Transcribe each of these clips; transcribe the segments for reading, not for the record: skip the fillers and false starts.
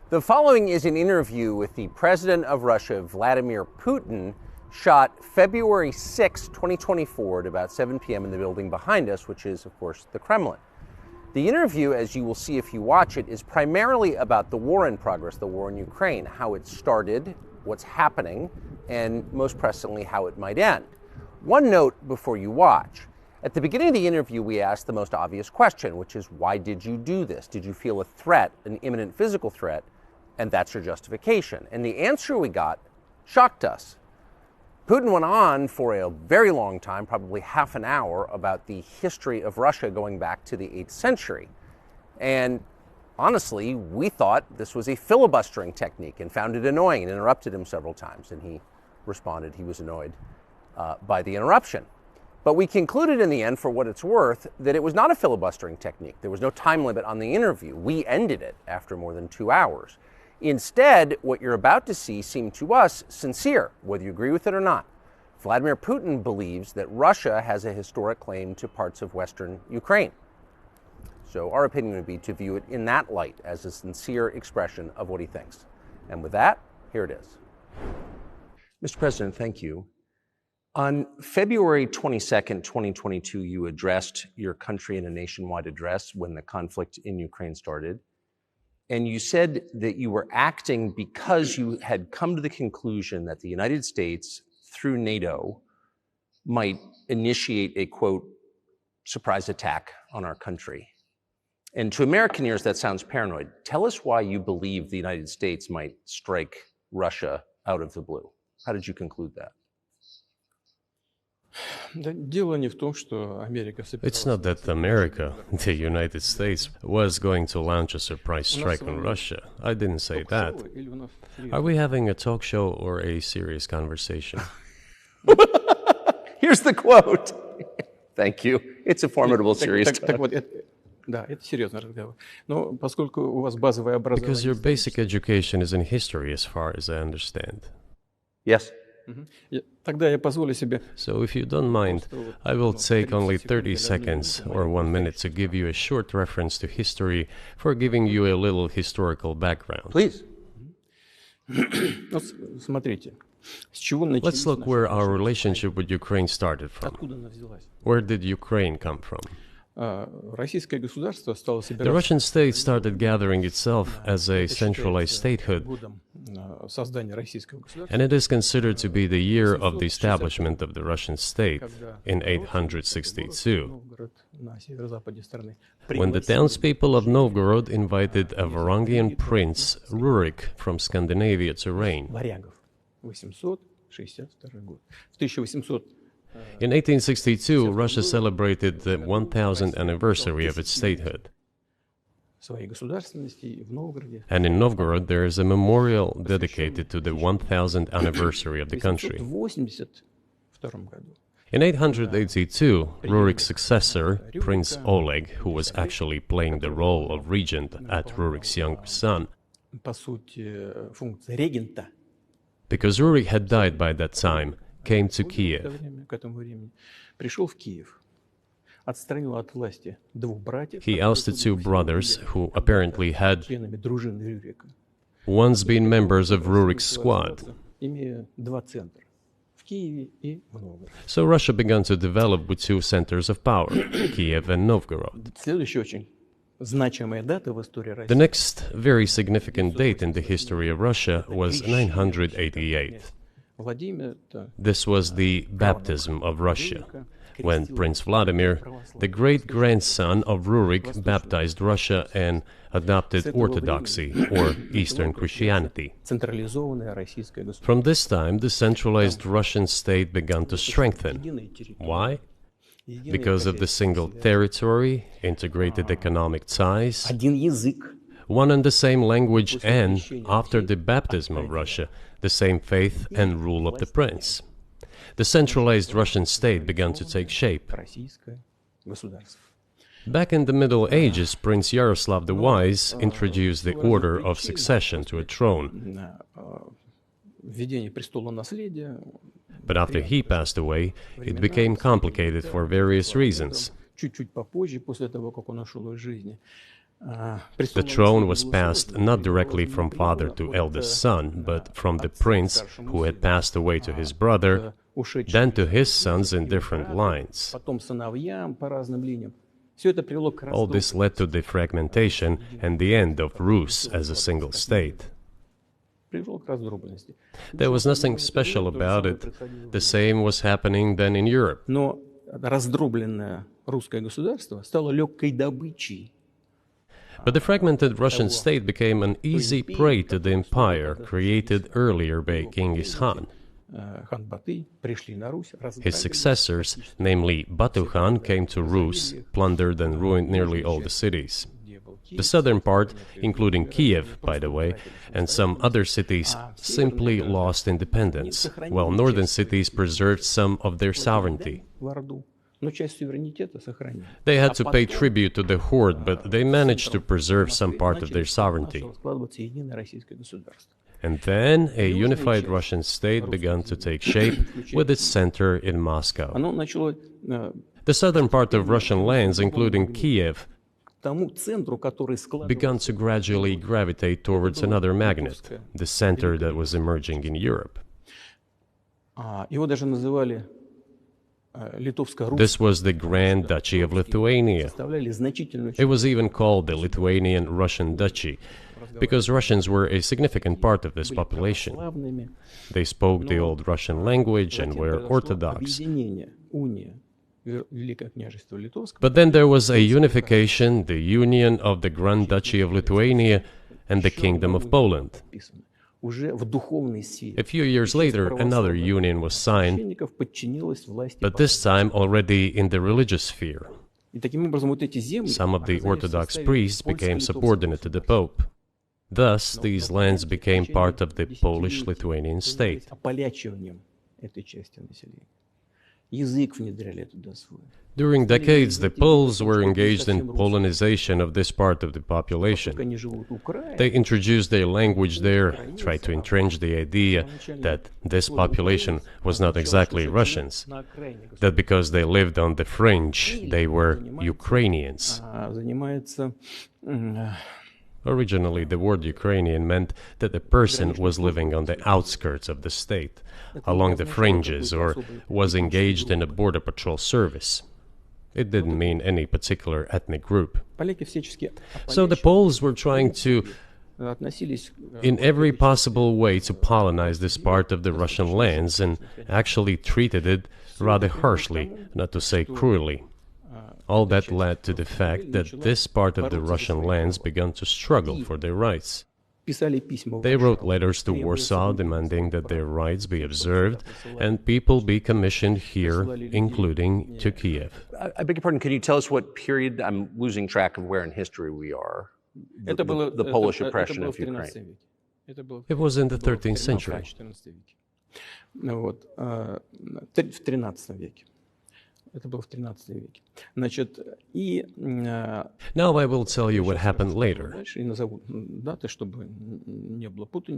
The following is an interview with the president of Russia, Vladimir Putin, shot February 6, 2024 at about 7 p.m. in the building behind us, which is, of course, the Kremlin. The interview, as you will see if you watch it, is primarily about the war in progress, the war in Ukraine, how it started, what's happening, and most pressingly, how it might end. One note before you watch. At the beginning of the interview, we asked the most obvious question, which is, why did you do this? Did you feel a threat, an imminent physical threat? And that's your justification. And the answer we got shocked us. Putin went on for a very long time, probably half an hour, about the history of Russia going back to the 8th century. And honestly, we thought this was a filibustering technique and found it annoying and interrupted him several times. And he responded he was annoyed by the interruption. But we concluded in the end, for what it's worth, that it was not a filibustering technique. There was no time limit on the interview. We ended it after more than 2 hours. Instead, what you're about to see seemed to us sincere, whether you agree with it or not. Vladimir Putin believes that Russia has a historic claim to parts of Western Ukraine. So our opinion would be to view it in that light, as a sincere expression of what he thinks. And with that, here it is. Mr. President, thank you. On February 22nd, 2022, you addressed your country in a nationwide address when the conflict in Ukraine started. And you said that you were acting because you had come to the conclusion that the United States, through NATO, might initiate a, quote, surprise attack on our country. And to American ears, that sounds paranoid. Tell us why you believe the United States might strike Russia out of the blue. How did you conclude that? It's not that America, the United States, was going to launch a surprise strike on Russia. I didn't say that. Are we having a talk show or a serious conversation? Here's the quote. Thank you. It's a formidable, serious talk. Because your basic education is in history, as far as I understand. Yes. So if you don't mind, I will take only 30 seconds or 1 minute to give you a short reference to history for giving you a little historical background. Please. Let's look where our relationship with Ukraine started from. Where did Ukraine come from? The Russian state started gathering itself as a centralized statehood, and it is considered to be the year of the establishment of the Russian state in 862, when the townspeople of Novgorod invited a Varangian prince, Rurik, from Scandinavia to reign. In 1862, Russia celebrated the 1000th anniversary of its statehood. And in Novgorod, there is a memorial dedicated to the 1000th anniversary of the country. In 882, Rurik's successor, Prince Oleg, who was actually playing the role of regent at Rurik's young son, because Rurik had died by that time, came to Kiev. He ousted two brothers who apparently had once been members of Rurik's squad. So Russia began to develop with two centers of power, Kiev and Novgorod. The next very significant date in the history of Russia was 988. This was the baptism of Russia, when Prince Vladimir, the great-grandson of Rurik, baptized Russia and adopted Orthodoxy, or Eastern Christianity. From this time, the centralized Russian state began to strengthen. Why? Because of the single territory, integrated economic ties, one and the same language, and, after the baptism of Russia, the same faith and rule of the prince. The centralized Russian state began to take shape. Back in the Middle Ages, Prince Yaroslav the Wise introduced the order of succession to a throne. But after he passed away, it became complicated for various reasons. The throne was passed not directly from father to eldest son, but from the prince who had passed away to his brother, then to his sons in different lines. All this led to the fragmentation and the end of Rus as a single state. There was nothing special about it. The same was happening then in Europe. But the fragmented Russian state became an easy prey to the empire created earlier by Genghis Khan. His successors, namely Batu Khan, came to Rus, plundered and ruined nearly all the cities. The southern part, including Kiev, by the way, and some other cities, simply lost independence, while northern cities preserved some of their sovereignty. They had to pay tribute to the horde, but they managed to preserve some part of their sovereignty. And then a unified Russian state began to take shape with its center in Moscow. The southern part of Russian lands, including Kiev, began to gradually gravitate towards another magnet, the center that was emerging in Europe. This was the Grand Duchy of Lithuania. It was even called the Lithuanian-Russian Duchy, because Russians were a significant part of this population. They spoke the old Russian language and were Orthodox. But then there was a unification, the union of the Grand Duchy of Lithuania and the Kingdom of Poland. A few years later, another union was signed, but this time already in the religious sphere. Some of the Orthodox priests became subordinate to the Pope. Thus, these lands became part of the Polish-Lithuanian state. During decades, the Poles were engaged in Polonization of this part of the population. They introduced their language there, tried to entrench the idea that this population was not exactly Russians, that because they lived on the fringe, they were Ukrainians. Originally, the word Ukrainian meant that a person was living on the outskirts of the state, along the fringes, or was engaged in a border patrol service. It didn't mean any particular ethnic group. So the Poles were trying to, in every possible way, to colonize this part of the Russian lands, and actually treated it rather harshly, not to say cruelly. All that led to the fact that this part of the Russian lands began to struggle for their rights. They wrote letters to Warsaw demanding that their rights be observed and people be commissioned here, including to Kiev. I beg your pardon, can you tell us what period? I'm losing track of where in history we are. The Polish oppression of Ukraine. It was in the 13th century. Now I will tell you what happened later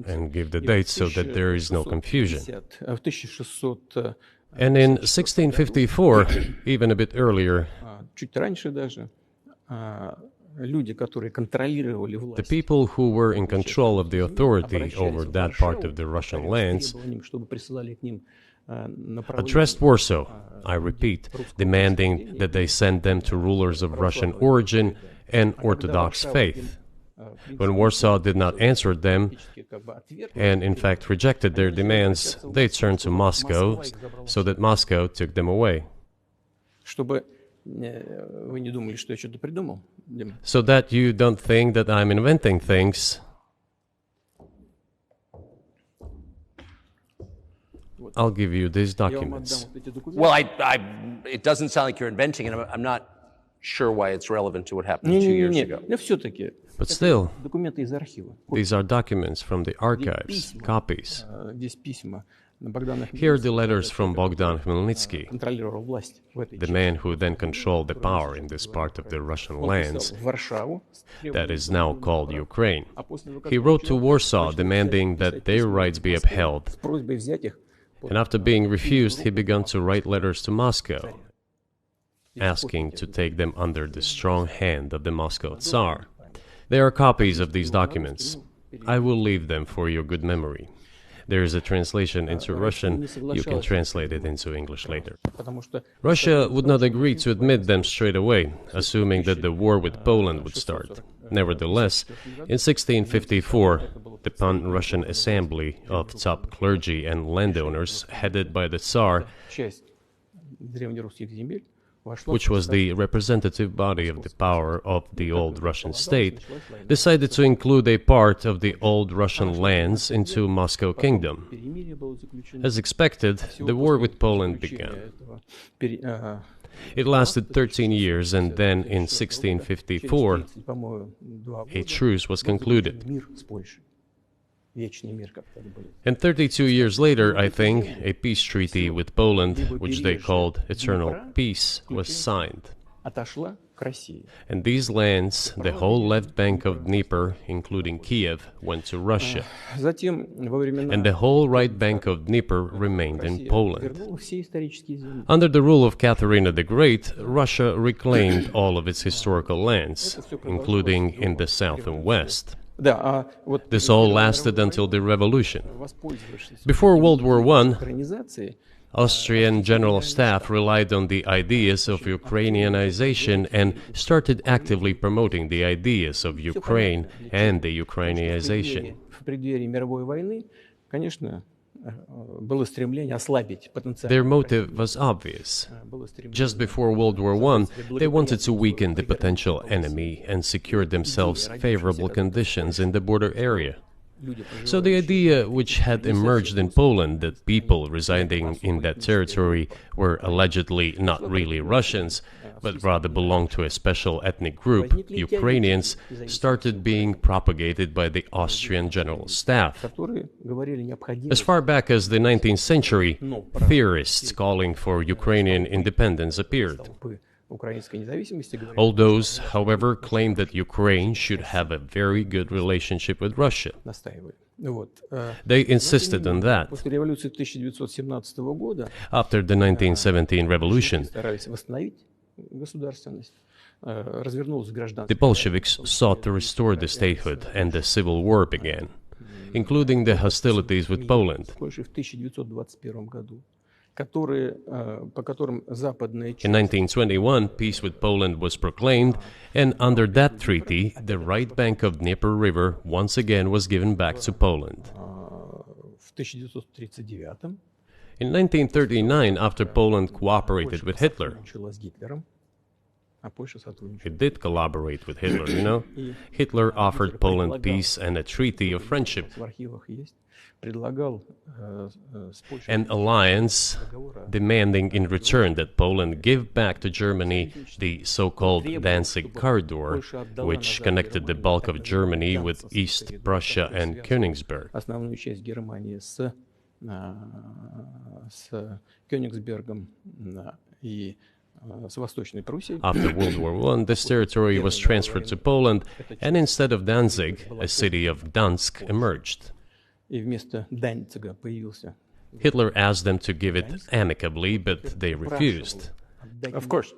and give the dates so that there is no confusion. And in 1654, even a bit earlier, the people who were in control of the authority over that part of the Russian lands addressed Warsaw, I repeat, demanding that they send them to rulers of Russian origin and Orthodox faith. When Warsaw did not answer them, and in fact rejected their demands, they turned to Moscow, so that Moscow took them away. So that you don't think that I'm inventing things, I'll give you these documents. Well, it doesn't sound like you're inventing it. I'm not sure why it's relevant to what happened 2 years ago. But still, these are documents from the archives, copies. Here are the letters from Bogdan Khmelnytsky, the man who then controlled the power in this part of the Russian lands that is now called Ukraine. He wrote to Warsaw demanding that their rights be upheld. And after being refused, he began to write letters to Moscow, asking to take them under the strong hand of the Moscow Tsar. There are copies of these documents. I will leave them for your good memory. There is a translation into Russian. You can translate it into English later. Russia would not agree to admit them straight away, assuming that the war with Poland would start. Nevertheless, in 1654, the Pan-Russian Assembly of top clergy and landowners, headed by the Tsar, which was the representative body of the power of the old Russian state, decided to include a part of the old Russian lands into Moscow Kingdom. As expected, the war with Poland began. It lasted 13 years, and then in 1654, a truce was concluded. And 32 years later, I think, a peace treaty with Poland, which they called Eternal Peace, was signed. And these lands, the whole left bank of Dnieper, including Kiev, went to Russia. And the whole right bank of Dnieper remained in Poland. Under the rule of Catherine the Great, Russia reclaimed all of its historical lands, including in the south and west. This all lasted until the revolution. Before World War I, Austrian General Staff relied on the ideas of Ukrainianization and started actively promoting the ideas of Ukraine and the Ukrainianization. Their motive was obvious. Just before World War I, they wanted to weaken the potential enemy and secure themselves favorable conditions in the border area. So the idea which had emerged in Poland that people residing in that territory were allegedly not really Russians, but rather belonged to a special ethnic group, Ukrainians, started being propagated by the Austrian General Staff. As far back as the 19th century, theorists calling for Ukrainian independence appeared. All those, however, claimed that Ukraine should have a very good relationship with Russia. They insisted on that. After the 1917 revolution, the Bolsheviks sought to restore the statehood, and the civil war began, including the hostilities with Poland. In 1921, peace with Poland was proclaimed, and under that treaty, the right bank of Dnieper River once again was given back to Poland. In 1939, after Poland cooperated with Hitler, it did collaborate with Hitler, you know? Hitler offered Poland peace and a treaty of friendship, an alliance demanding in return that Poland give back to Germany the so-called Danzig corridor, which connected the bulk of Germany with East Prussia and Königsberg. After World War I, this territory was transferred to Poland, and instead of Danzig, a city of Dansk emerged. Hitler asked them to give it amicably, but they refused. Of course.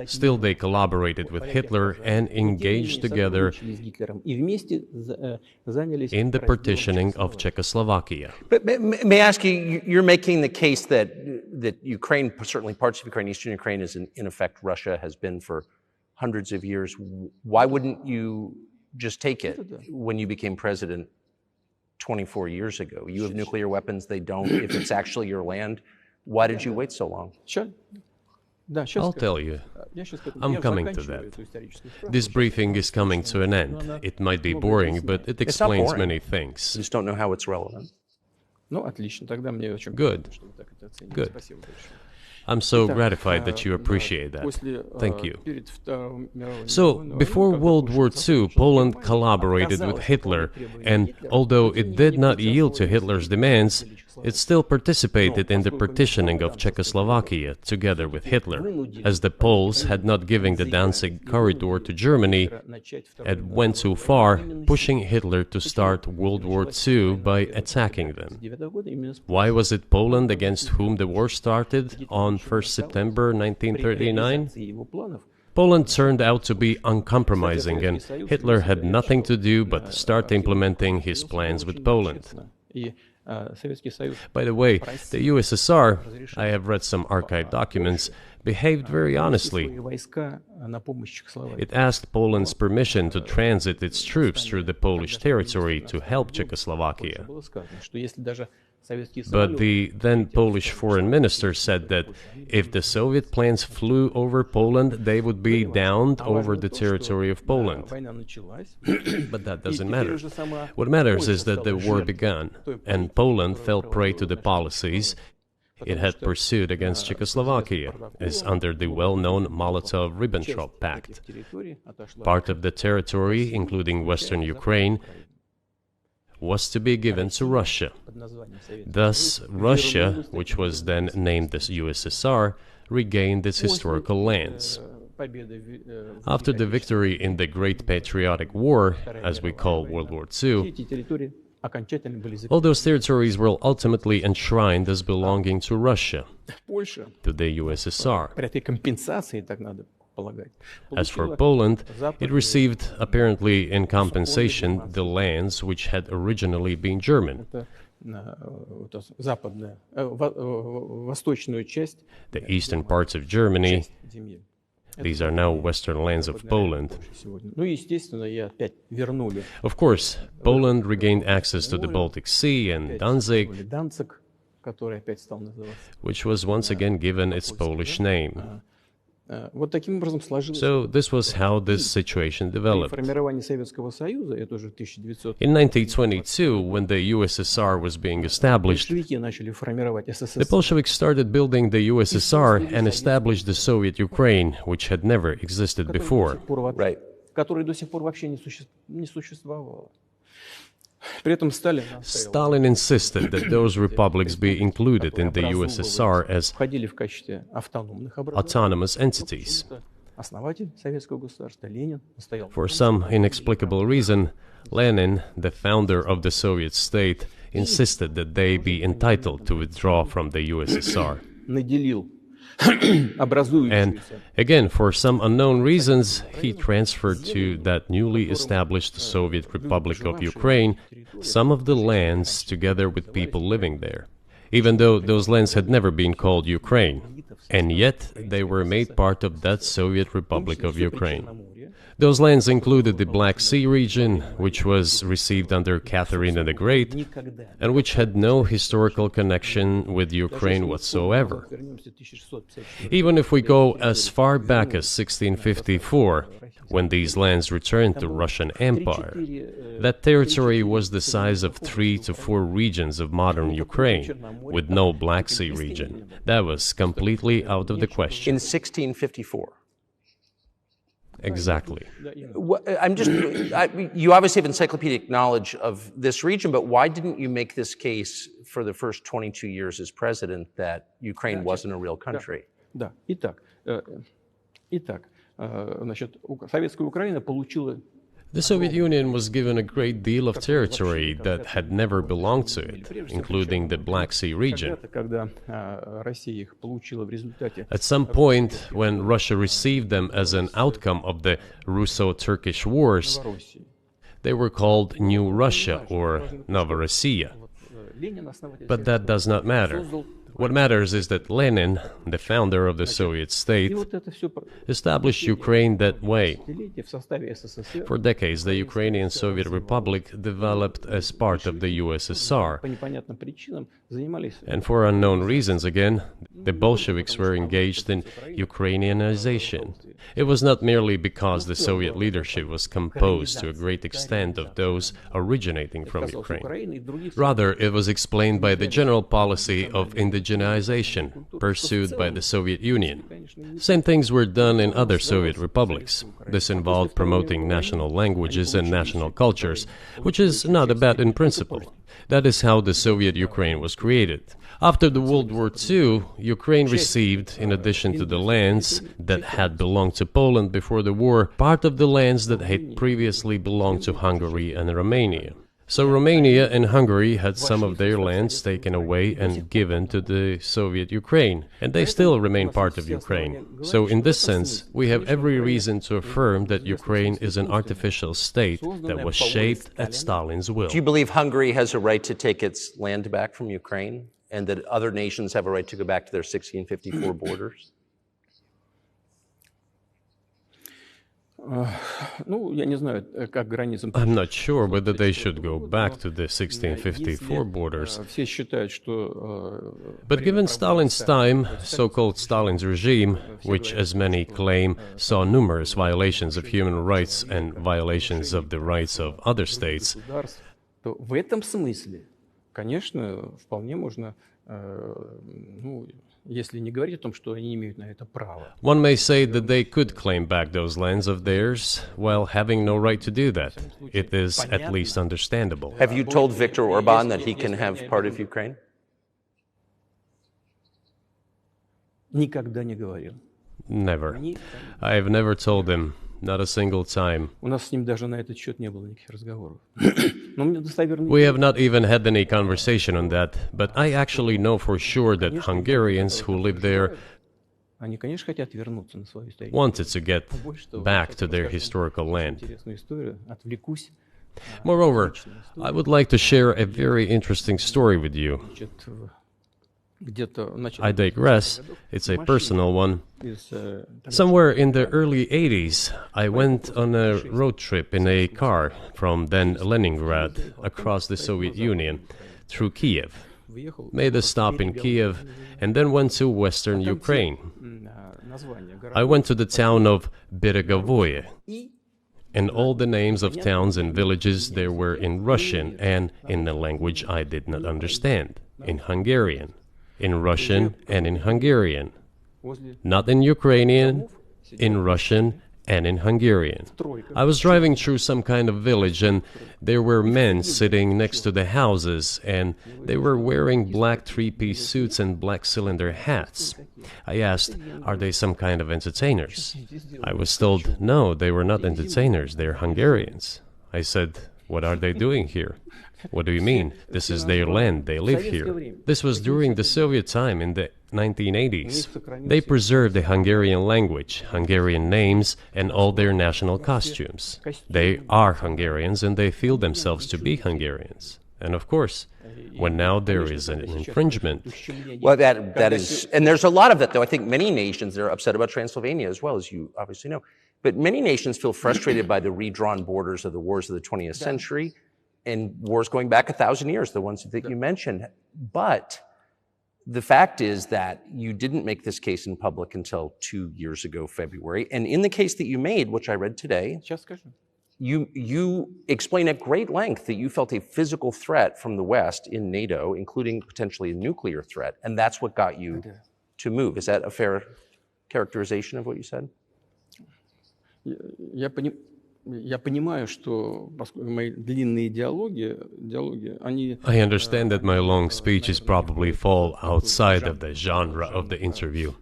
Still, they collaborated with Hitler and engaged together in the partitioning of Czechoslovakia. But may I ask you, you're making the case that Ukraine, certainly parts of Ukraine, Eastern Ukraine, is in effect Russia, has been for hundreds of years. Why wouldn't you just take it when you became president 24 years ago? You have nuclear weapons, they don't. If it's actually your land, why did you wait so long? I'll tell you. I'm coming to that. This briefing is coming to an end. It might be boring, but it explains many things. You just don't know how it's relevant. Good. Good. I'm so gratified that you appreciate that. Thank you. So, before World War II, Poland collaborated with Hitler, and although it did not yield to Hitler's demands, it still participated in the partitioning of Czechoslovakia together with Hitler, as the Poles had not given the Danzig corridor to Germany and went too far, pushing Hitler to start World War II by attacking them. Why was it Poland against whom the war started on 1st September 1939? Poland turned out to be uncompromising, and Hitler had nothing to do but start implementing his plans with Poland. By the way, the USSR, I have read some archive documents, behaved very honestly. It asked Poland's permission to transit its troops through the Polish territory to help Czechoslovakia. But the then Polish foreign minister said that if the Soviet planes flew over Poland, they would be downed over the territory of Poland. But that doesn't matter. What matters is that the war began, and Poland fell prey to the policies it had pursued against Czechoslovakia, as under the well-known Molotov-Ribbentrop Pact. Part of the territory, including western Ukraine, was to be given to Russia. Thus, Russia, which was then named the USSR, regained its historical lands. After the victory in the Great Patriotic War, as we call World War II, all those territories were ultimately enshrined as belonging to Russia, to the USSR. As for Poland, it received, apparently in compensation, the lands which had originally been German. The eastern parts of Germany, these are now western lands of Poland. Of course, Poland regained access to the Baltic Sea and Danzig, which was once again given its Polish name. So this was how this situation developed. In 1922, when the USSR was being established, the Bolsheviks started building the USSR and established the Soviet Ukraine, which had never existed before. Right. Stalin insisted that those republics be included in the USSR as autonomous entities. For some inexplicable reason, Lenin, the founder of the Soviet state, insisted that they be entitled to withdraw from the USSR. And again, for some unknown reasons, he transferred to that newly established Soviet Republic of Ukraine some of the lands together with people living there, even though those lands had never been called Ukraine, and yet they were made part of that Soviet Republic of Ukraine. Those lands included the Black Sea region, which was received under Catherine the Great, and which had no historical connection with Ukraine whatsoever. Even if we go as far back as 1654, when these lands returned to Russian Empire, that territory was the size of 3 to 4 regions of modern Ukraine, with no Black Sea region. That was completely out of the question. In 1654. Exactly. You obviously have encyclopedic knowledge of this region, but why didn't you make this case for the first 22 years as president that Ukraine wasn't a real country? The Soviet Union was given a great deal of territory that had never belonged to it, including the Black Sea region. At some point, when Russia received them as an outcome of the Russo-Turkish Wars, they were called New Russia or Novorossiya. But that does not matter. What matters is that Lenin, the founder of the Soviet state, established Ukraine that way. For decades, the Ukrainian Soviet Republic developed as part of the USSR. And for unknown reasons, again, the Bolsheviks were engaged in Ukrainianization. It was not merely because the Soviet leadership was composed to a great extent of those originating from Ukraine. Rather, it was explained by the general policy of indigenization pursued by the Soviet Union. Same things were done in other Soviet republics. This involved promoting national languages and national cultures, which is not bad in principle. That is how the Soviet Ukraine was created. After the World War II, Ukraine received, in addition to the lands that had belonged to Poland before the war, part of the lands that had previously belonged to Hungary and Romania. So Romania and Hungary had some of their lands taken away and given to the Soviet Ukraine, and they still remain part of Ukraine. So in this sense, we have every reason to affirm that Ukraine is an artificial state that was shaped at Stalin's will. Do you believe Hungary has a right to take its land back from Ukraine and that other nations have a right to go back to their 1654 borders? I'm not sure whether they should go back to the 1654 borders. But given Stalin's time, so-called Stalin's regime, which, as many claim, saw numerous violations of human rights and violations of the rights of other states, one may say that they could claim back those lands of theirs while having no right to do that. It is at least understandable. Have you told Viktor Orban that he can have part of Ukraine? Never. I have never told him. Not a single time. We have not even had any conversation on that, but I actually know for sure that Hungarians who live there wanted to get back to their historical land. Moreover, I would like to share a very interesting story with you. I digress, it's a personal one. Somewhere in the early 80s, I went on a road trip in a car from then Leningrad across the Soviet Union through Kiev. Made a stop in Kiev and then went to western Ukraine. I went to the town of Beregovoye, and all the names of towns and villages there were in Russian and in a language I did not understand, in Hungarian. In Russian and in Hungarian. Not in Ukrainian, in Russian and in Hungarian. I was driving through some kind of village and there were men sitting next to the houses and they were wearing black three-piece suits and black cylinder hats. I asked, are they some kind of entertainers? I was told, no, they were not entertainers, they're Hungarians. I said, what are they doing here? What do you mean? This is their land, they live here. This was during the Soviet time in the 1980s. They preserved the Hungarian language, Hungarian names, and all their national costumes. They are Hungarians and they feel themselves to be Hungarians. And of course, when now there is an infringement. Well, that is, and there's a lot of that, though. I think many nations are upset about Transylvania as well, as you obviously know. But many nations feel frustrated by the redrawn borders of the wars of the 20th century. And wars going back 1,000 years, the ones that you mentioned. But the fact is that you didn't make this case in public until 2 years ago, February. And in the case that you made, which I read today, you explain at great length that you felt a physical threat from the West in NATO, including potentially a nuclear threat. And that's what got you to move. Is that a fair characterization of what you said? I understand that my long speeches probably fall outside of the genre of the interview.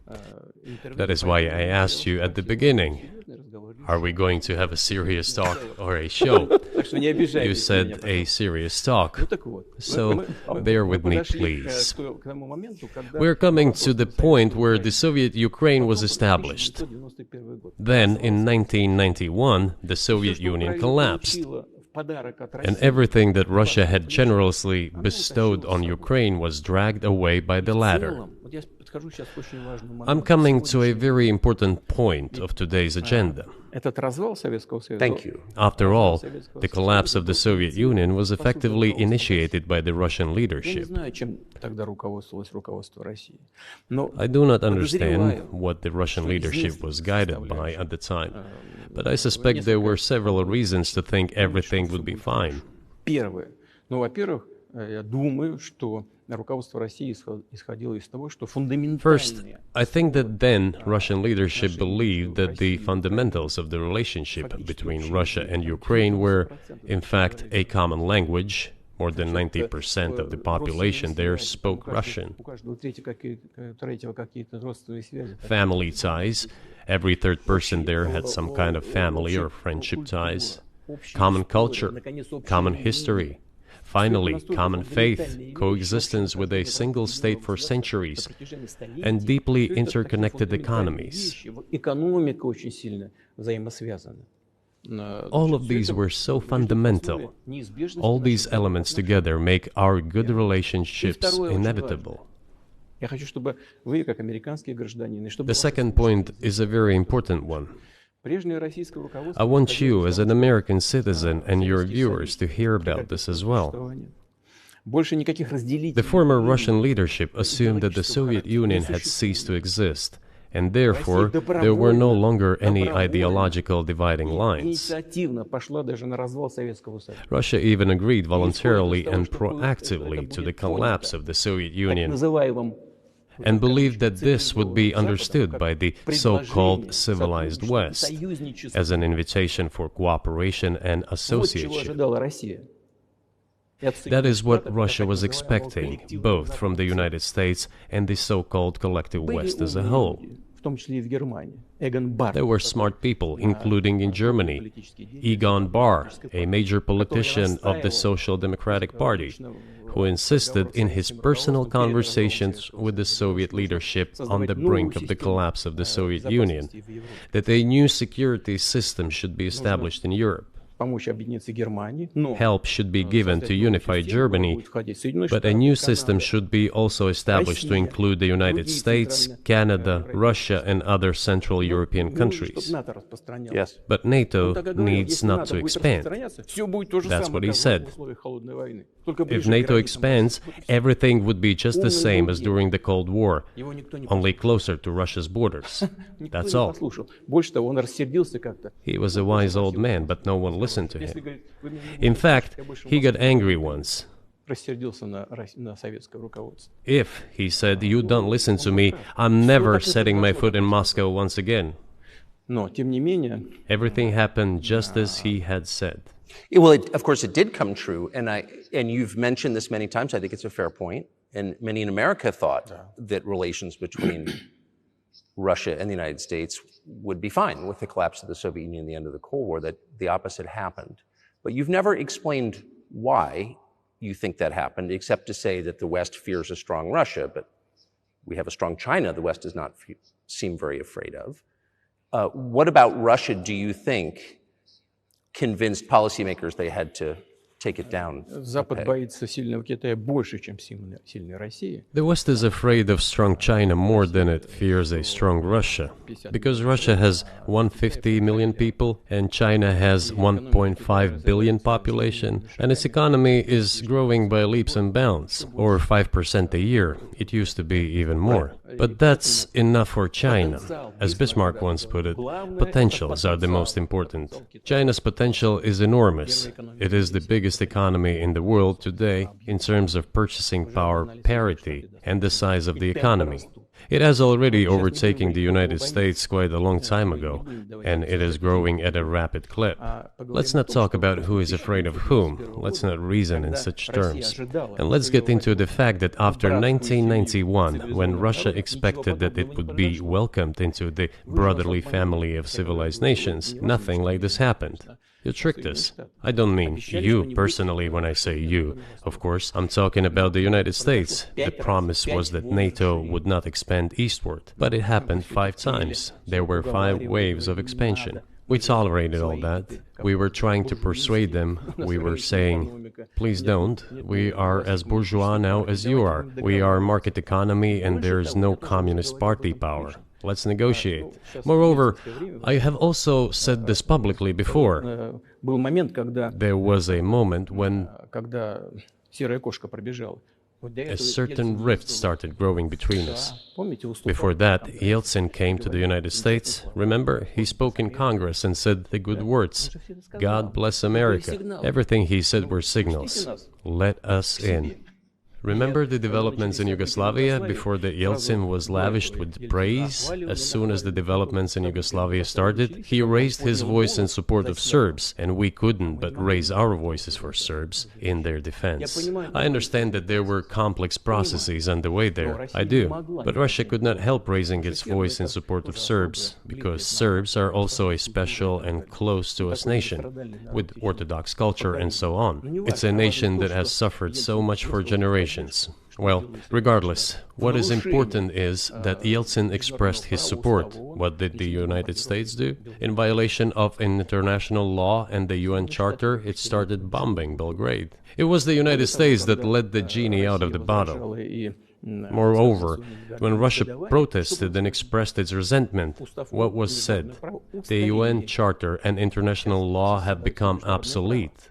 That is why I asked you at the beginning, are we going to have a serious talk or a show? You said a serious talk. So bear with me, please. We're coming to the point where the Soviet Ukraine was established. Then, in 1991, the Soviet Union collapsed. And everything that Russia had generously bestowed on Ukraine was dragged away by the latter. I'm coming to a very important point of today's agenda. Thank you. After all, the collapse of the Soviet Union was effectively initiated by the Russian leadership. I do not understand what the Russian leadership was guided by at the time, but I suspect there were several reasons to think everything would be fine. First, I think that then Russian leadership believed that the fundamentals of the relationship between Russia and Ukraine were, in fact, a common language. More than 90% of the population there spoke Russian. Family ties. Every third person there had some kind of family or friendship ties. Common culture, common history. finally common faith, coexistence with a single state for centuries, and deeply interconnected economies. All of these were so fundamental. All these elements together make our good relationships inevitable. The second point is a very important one. I want you, as an American citizen, and your viewers to hear about this as well. The former Russian leadership assumed that the Soviet Union had ceased to exist, and therefore there were no longer any ideological dividing lines. Russia even agreed voluntarily and proactively to the collapse of the Soviet Union, and believed that this would be understood by the so-called civilized West as an invitation for cooperation and association. That is what Russia was expecting, both from the United States and the so-called collective West as a whole. There were smart people, including in Germany, Egon Bahr, a major politician of the Social Democratic Party, who insisted in his personal conversations with the Soviet leadership on the brink of the collapse of the Soviet Union that a new security system should be established in Europe. Help should be given to unify Germany, but a new system should be also established to include the United States, Canada, Russia, and other Central European countries. Yes. But NATO needs not to expand. That's what he said. If NATO expands, everything would be just the same as during the Cold War, only closer to Russia's borders. That's all. He was a wise old man, but no one listened to him. In fact, he got angry once. If, he said, you don't listen to me, I'm never setting my foot in Moscow once again. Everything happened just as he had said. Well, of course, it did come true, and you've mentioned this many times. I think it's a fair point, and many in America thought that relations between Russia and the United States would be fine with the collapse of the Soviet Union and the end of the Cold War, that the opposite happened. But you've never explained why you think that happened, except to say that the West fears a strong Russia, but we have a strong China the West does not seem very afraid of. What about Russia do you think convinced policymakers they had to take it down? The West is afraid of strong China more than it fears a strong Russia, because Russia has 150 million people and China has 1.5 billion population, and its economy is growing by leaps and bounds, or 5% a year. It used to be even more. But that's enough for China. As Bismarck once put it, potentials are the most important. China's potential is enormous. It is the biggest economy in the world today in terms of purchasing power parity and the size of the economy. It has already overtaken the United States quite a long time ago, and it is growing at a rapid clip. Let's not talk about who is afraid of whom. Let's not reason in such terms. And let's get into the fact that after 1991, when Russia expected that it would be welcomed into the brotherly family of civilized nations, nothing like this happened. You tricked us. I don't mean you personally when I say you. Of course, I'm talking about the United States. The promise was that NATO would not expand eastward, but it happened 5 times. There were 5 waves of expansion. We tolerated all that. We were trying to persuade them. We were saying, please don't. We are as bourgeois now as you are. We are market economy and there is no communist party power. Let's negotiate. Moreover, I have also said this publicly before. There was a moment when a certain rift started growing between us. Before that, Yeltsin came to the United States. Remember, he spoke in Congress and said the good words, God bless America. Everything he said were signals. Let us in. Remember the developments in Yugoslavia before the Yeltsin was lavished with praise? As soon as the developments in Yugoslavia started, he raised his voice in support of Serbs, and we couldn't but raise our voices for Serbs in their defense. I understand that there were complex processes underway there, I do, but Russia could not help raising its voice in support of Serbs, because Serbs are also a special and close to us nation, with Orthodox culture and so on. It's a nation that has suffered so much for generations. Well, regardless, what is important is that Yeltsin expressed his support. What did the United States do? In violation of international law and the UN Charter, it started bombing Belgrade. It was the United States that let the genie out of the bottle. Moreover, when Russia protested and expressed its resentment, what was said? The UN Charter and international law have become obsolete.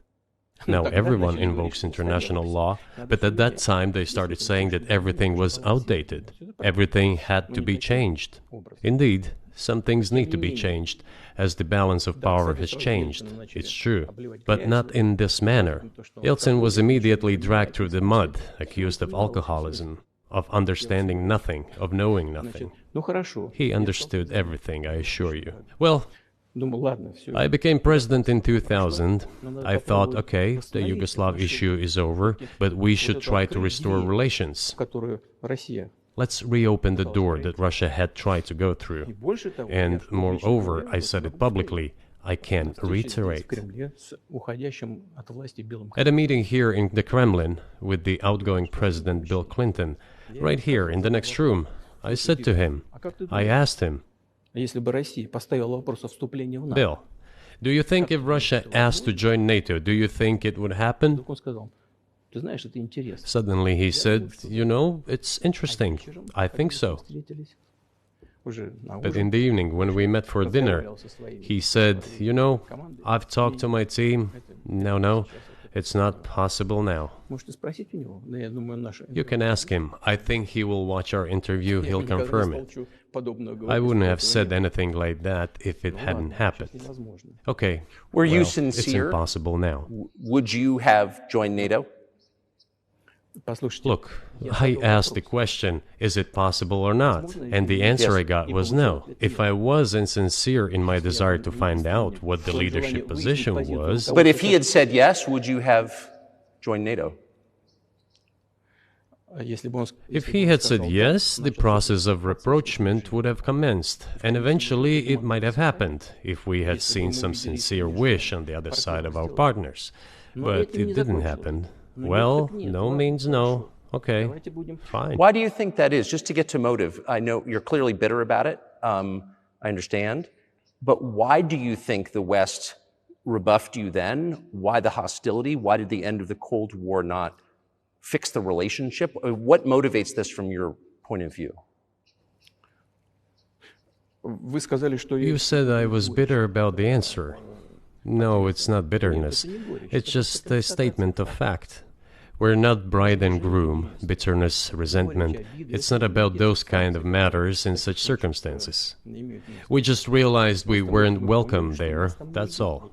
Now everyone invokes international law, but at that time they started saying that everything was outdated. Everything had to be changed. Indeed, some things need to be changed, as the balance of power has changed. It's true, but not in this manner. Yeltsin was immediately dragged through the mud, accused of alcoholism, of understanding nothing, of knowing nothing. He understood everything, I assure you. Well, I became president in 2000. I thought, okay, the Yugoslav issue is over, but we should try to restore relations. Let's reopen the door that Russia had tried to go through. And moreover, I said it publicly, I can reiterate. At a meeting here in the Kremlin with the outgoing President Bill Clinton, right here in the next room, I said to him, I asked him, Bill, do you think if Russia asked to join NATO, do you think it would happen? Suddenly he said, you know, it's interesting. I think so. But in the evening, when we met for dinner, he said, you know, I've talked to my team. No, it's not possible now. You can ask him. I think he will watch our interview. He'll confirm it. I wouldn't have said anything like that if it hadn't happened. Okay. Were you sincere? It's impossible now. Would you have joined NATO? Look, I asked the question, is it possible or not? And the answer I got was no. If I was insincere in my desire to find out what the leadership position was... But if he had said yes, would you have joined NATO? If he had said yes, the process of rapprochement would have commenced, and eventually it might have happened, if we had seen some sincere wish on the other side of our partners. But it didn't happen. Well, no means no. Okay, fine. Why do you think that is? Just to get to motive, I know you're clearly bitter about it, I understand, but why do you think the West rebuffed you then? Why the hostility? Why did the end of the Cold War not fix the relationship? What motivates this from your point of view? You said I was bitter about the answer. No, it's not bitterness. It's just a statement of fact. We're not bride and groom, bitterness, resentment. It's not about those kind of matters in such circumstances. We just realized we weren't welcome there, that's all.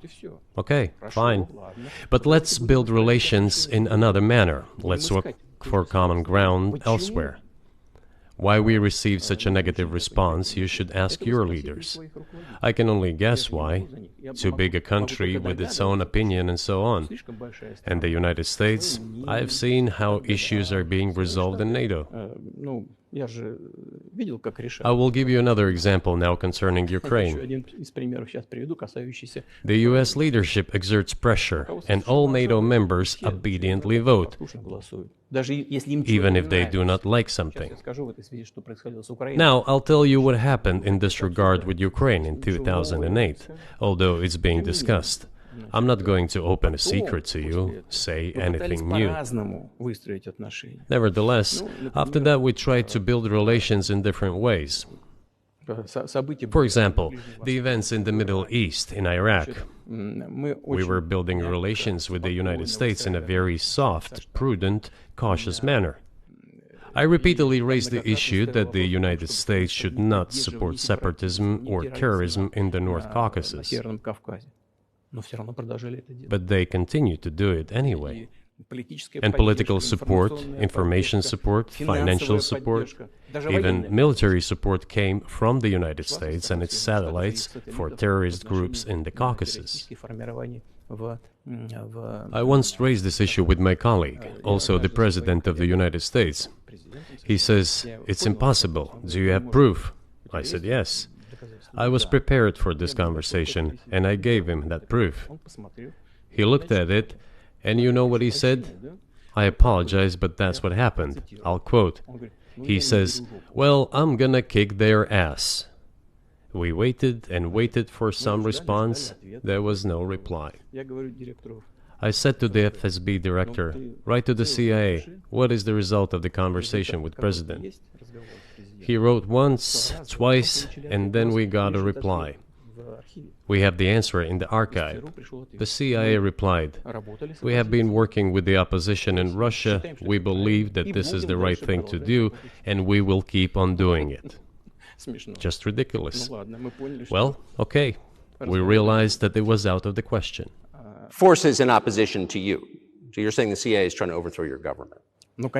Okay, fine. But let's build relations in another manner. Let's look for common ground elsewhere. Why we received such a negative response, you should ask your leaders. I can only guess why. Too big a country with its own opinion and so on. And the United States, I've seen how issues are being resolved in NATO. I will give you another example now concerning Ukraine. The US leadership exerts pressure, and all NATO members obediently vote, even if they do not like something. Now, I'll tell you what happened in this regard with Ukraine in 2008, although it's being discussed. I'm not going to open a secret to you, say anything new. Nevertheless, after that we tried to build relations in different ways. For example, the events in the Middle East, in Iraq. We were building relations with the United States in a very soft, prudent, cautious manner. I repeatedly raised the issue that the United States should not support separatism or terrorism in the North Caucasus. But they continue to do it anyway. And political support, information support, financial support, even military support came from the United States and its satellites for terrorist groups in the Caucasus. I once raised this issue with my colleague, also the President of the United States. He says, "It's impossible. Do you have proof?" I said, "Yes." I was prepared for this conversation, and I gave him that proof. He looked at it, and you know what he said? "I apologize, but that's what happened." I'll quote. He says, "Well, I'm gonna kick their ass." We waited and waited for some response. There was no reply. I said to the FSB director, "Write to the CIA, what is the result of the conversation with President?" He wrote once, twice, and then we got a reply. We have the answer in the archive. The CIA replied, "We have been working with the opposition in Russia. We believe that this is the right thing to do, and we will keep on doing it." Just ridiculous. Well, okay. We realized that it was out of the question. Forces in opposition to you. So you're saying the CIA is trying to overthrow your government? Of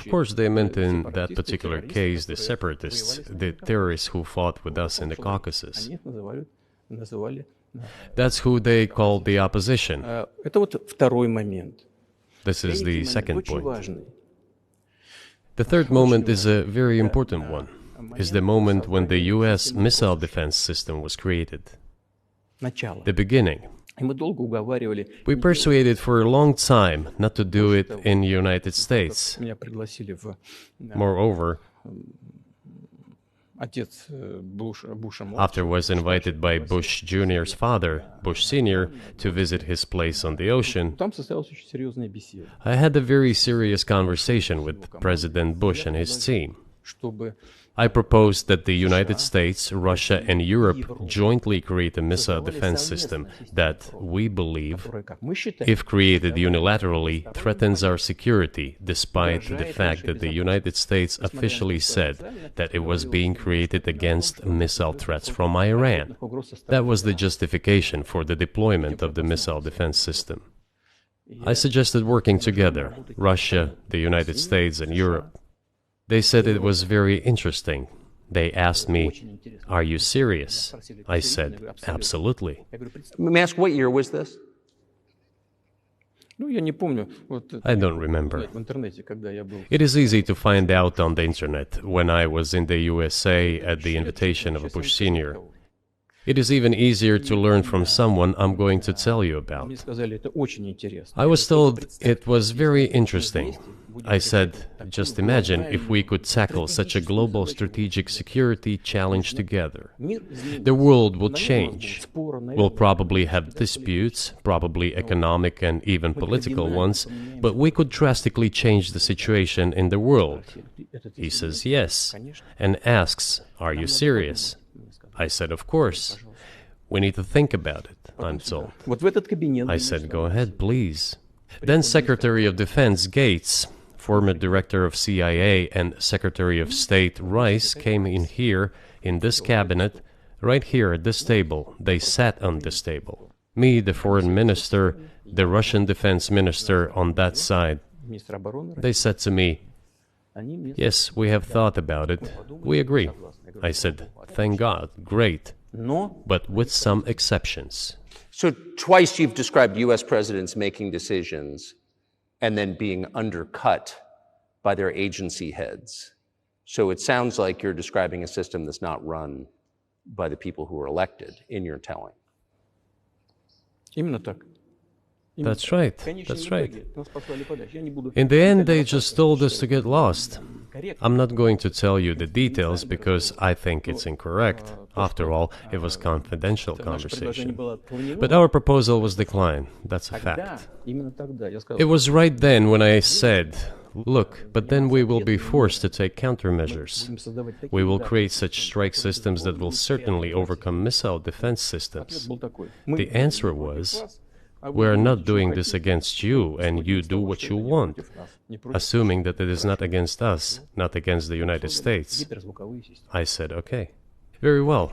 course, they meant in that particular case the separatists, the terrorists who fought with us in the Caucasus. That's who they called the opposition. This is the second point. The third moment is a very important one. Is the moment when the U.S. missile defense system was created. The beginning. We persuaded for a long time not to do it in the United States. Moreover, after was invited by Bush Jr.'s father, Bush Sr., to visit his place on the ocean, I had a very serious conversation with President Bush and his team. I proposed that the United States, Russia, and Europe jointly create a missile defense system that, we believe, if created unilaterally, threatens our security, despite the fact that the United States officially said that it was being created against missile threats from Iran. That was the justification for the deployment of the missile defense system. I suggested working together, Russia, the United States, and Europe. They said it was very interesting. They asked me, "Are you serious?" I said, "Absolutely." Let me ask, what year was this? I don't remember. It is easy to find out on the internet when I was in the USA at the invitation of Bush Sr. It is even easier to learn from someone I'm going to tell you about. I was told it was very interesting. I said, just imagine if we could tackle such a global strategic security challenge together. The world will change. We'll probably have disputes, probably economic and even political ones, but we could drastically change the situation in the world. He says yes, and asks, "Are you serious?" I said, "Of course. We need to think about it," I'm told. I said, "Go ahead, please." Then Secretary of Defense Gates, former Director of CIA, and Secretary of State Rice came in here, in this cabinet, right here at this table. They sat on this table. Me, the Foreign Minister, the Russian Defense Minister on that side. They said to me, "Yes, we have thought about it. We agree." I said, "Thank God, great, but with some exceptions." So twice you've described U.S. presidents making decisions and then being undercut by their agency heads. So it sounds like you're describing a system that's not run by the people who are elected in your telling. That's right, that's right. In the end, they just told us to get lost. I'm not going to tell you the details because I think it's incorrect. After all, it was confidential conversation. But our proposal was declined. That's a fact. It was right then when I said, "Look, but then we will be forced to take countermeasures. We will create such strike systems that will certainly overcome missile defense systems." The answer was, "We're not doing this against you, and you do what you want," assuming that it is not against us, not against the United States. I said, "Okay." Very well.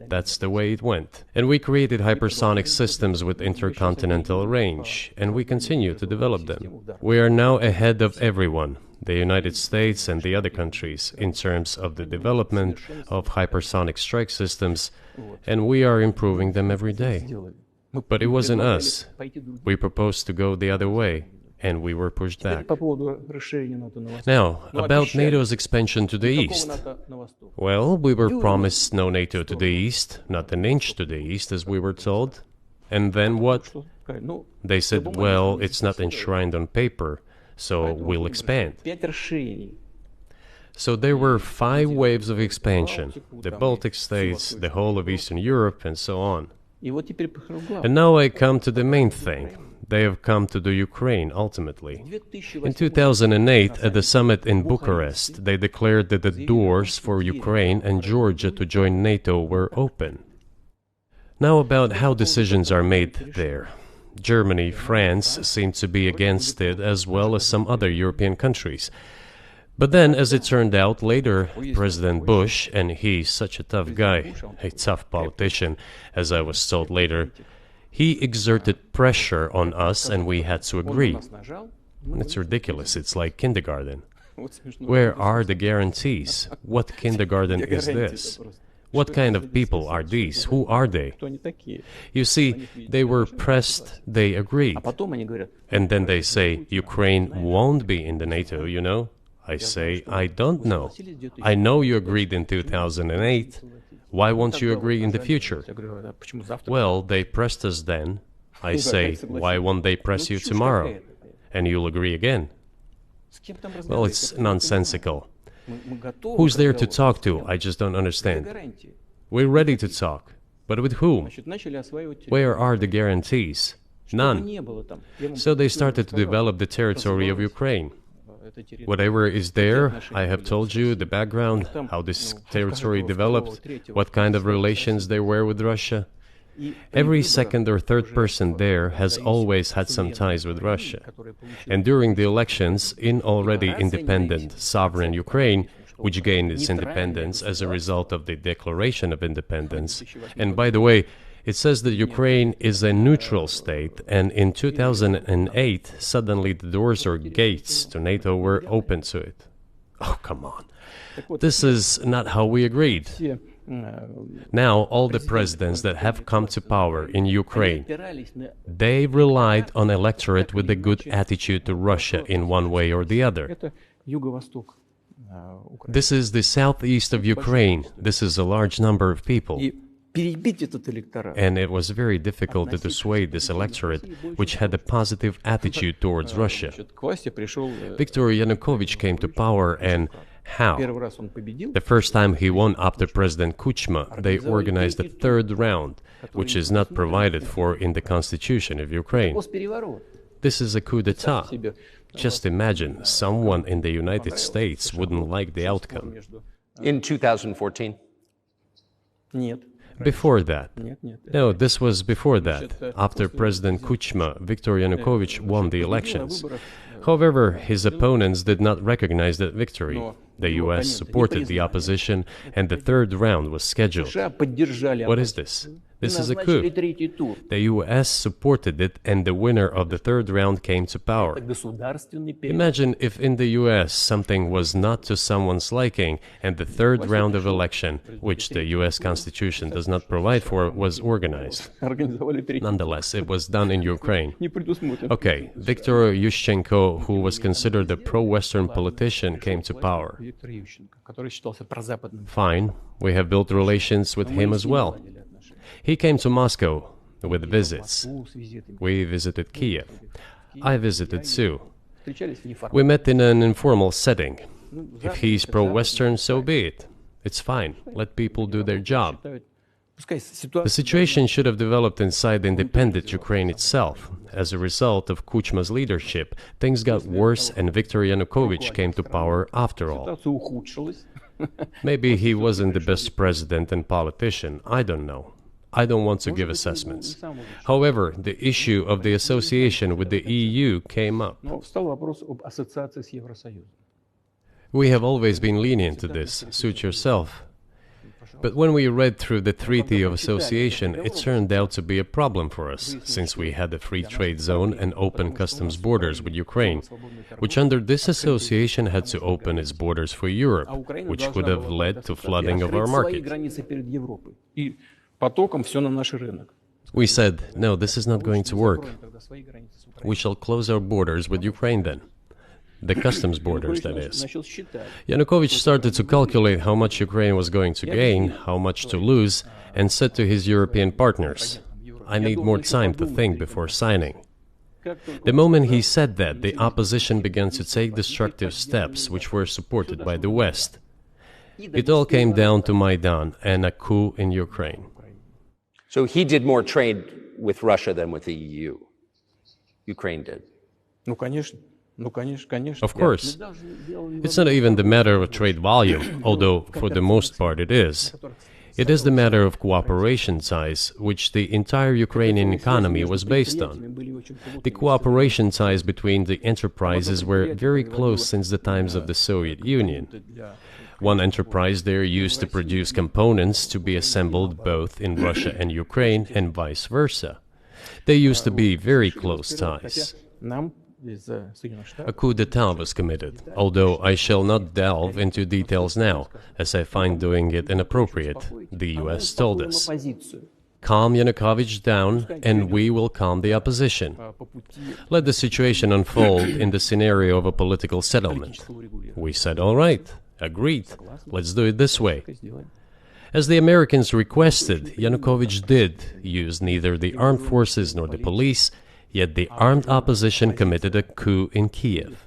That's the way it went. And we created hypersonic systems with intercontinental range, and we continue to develop them. We are now ahead of everyone, the United States and the other countries, in terms of the development of hypersonic strike systems, and we are improving them every day. But it wasn't us. We proposed to go the other way, and we were pushed back. Now, about NATO's expansion to the east. Well, we were promised no NATO to the east, not an inch to the east, as we were told. And then what? They said, well, it's not enshrined on paper, so we'll expand. So there were 5 waves of expansion, the Baltic states, the whole of Eastern Europe, and so on. And now I come to the main thing. They have come to the Ukraine, ultimately. In 2008, at the summit in Bucharest, they declared that the doors for Ukraine and Georgia to join NATO were open. Now about how decisions are made there. Germany, France seem to be against it, as well as some other European countries. But then, as it turned out later, President Bush, and he's such a tough guy, a tough politician, as I was told later, he exerted pressure on us and we had to agree. It's ridiculous, it's like kindergarten. Where are the guarantees? What kindergarten is this? What kind of people are these? Who are they? You see, they were pressed, they agreed. And then they say, Ukraine won't be in the NATO, you know? I say, I don't know. I know you agreed in 2008. Why won't you agree in the future? Well, they pressed us then. I say, why won't they press you tomorrow? And you'll agree again. Well, it's nonsensical. Who's there to talk to? I just don't understand. We're ready to talk. But with whom? Where are the guarantees? None. So they started to develop the territory of Ukraine. Whatever is there, I have told you the background, how this territory developed, what kind of relations there were with Russia. Every second or third person there has always had some ties with Russia. And during the elections, in already independent, sovereign Ukraine, which gained its independence as a result of the Declaration of Independence, and by the way, it says that Ukraine is a neutral state, and in 2008, suddenly the doors or gates to NATO were open to it. Oh, come on. This is not how we agreed. Now, all the presidents that have come to power in Ukraine, they relied on electorate with a good attitude to Russia in one way or the other. This is the southeast of Ukraine. This is a large number of people. And it was very difficult to dissuade this electorate, which had a positive attitude towards Russia. Viktor Yanukovych came to power, and how? The first time he won after President Kuchma, they organized a third round, which is not provided for in the constitution of Ukraine. This is a coup d'etat. Just imagine, someone in the United States wouldn't like the outcome. In 2014? Before that. No, this was before that. After President Kuchma, Viktor Yanukovych won the elections. However, his opponents did not recognize that victory. The US supported the opposition, and the third round was scheduled. What is this? This is a coup. The US supported it, and the winner of the third round came to power. Imagine if in the US something was not to someone's liking, and the third round of election, which the US Constitution does not provide for, was organized. Nonetheless, it was done in Ukraine. Okay, Viktor Yushchenko, who was considered a pro-Western politician, came to power. Fine, we have built relations with him as well. He came to Moscow with visits. We visited Kiev. I visited too. We met in an informal setting. If he's pro-Western, so be it. It's fine. Let people do their job. The situation should have developed inside the independent Ukraine itself. As a result of Kuchma's leadership, things got worse and Viktor Yanukovych came to power after all. Maybe he wasn't the best president and politician, I don't know. I don't want to give assessments. However, the issue of the association with the EU came up. We have always been lenient to this. Suit yourself. But when we read through the Treaty of Association, it turned out to be a problem for us, since we had a free trade zone and open customs borders with Ukraine, which under this association had to open its borders for Europe, which would have led to flooding of our market. We said, no, this is not going to work. We shall close our borders with Ukraine then. The customs borders, that is. Yanukovych started to calculate how much Ukraine was going to gain, how much to lose, and said to his European partners, I need more time to think before signing. The moment he said that, the opposition began to take destructive steps which were supported by the West. It all came down to Maidan and a coup in Ukraine. So he did more trade with Russia than with the EU. Ukraine did. Of course. It's not even the matter of trade volume, although for the most part it is. It is the matter of cooperation ties, which the entire Ukrainian economy was based on. The cooperation ties between the enterprises were very close since the times of the Soviet Union. One enterprise there used to produce components to be assembled both in Russia and Ukraine and vice versa. They used to be very close ties. A coup d'etat was committed, although I shall not delve into details now, as I find doing it inappropriate, the US told us. Calm Yanukovych down, and we will calm the opposition. Let the situation unfold in the scenario of a political settlement. We said, all right, agreed, let's do it this way. As the Americans requested, Yanukovych did use neither the armed forces nor the police, yet the armed opposition committed a coup in Kiev.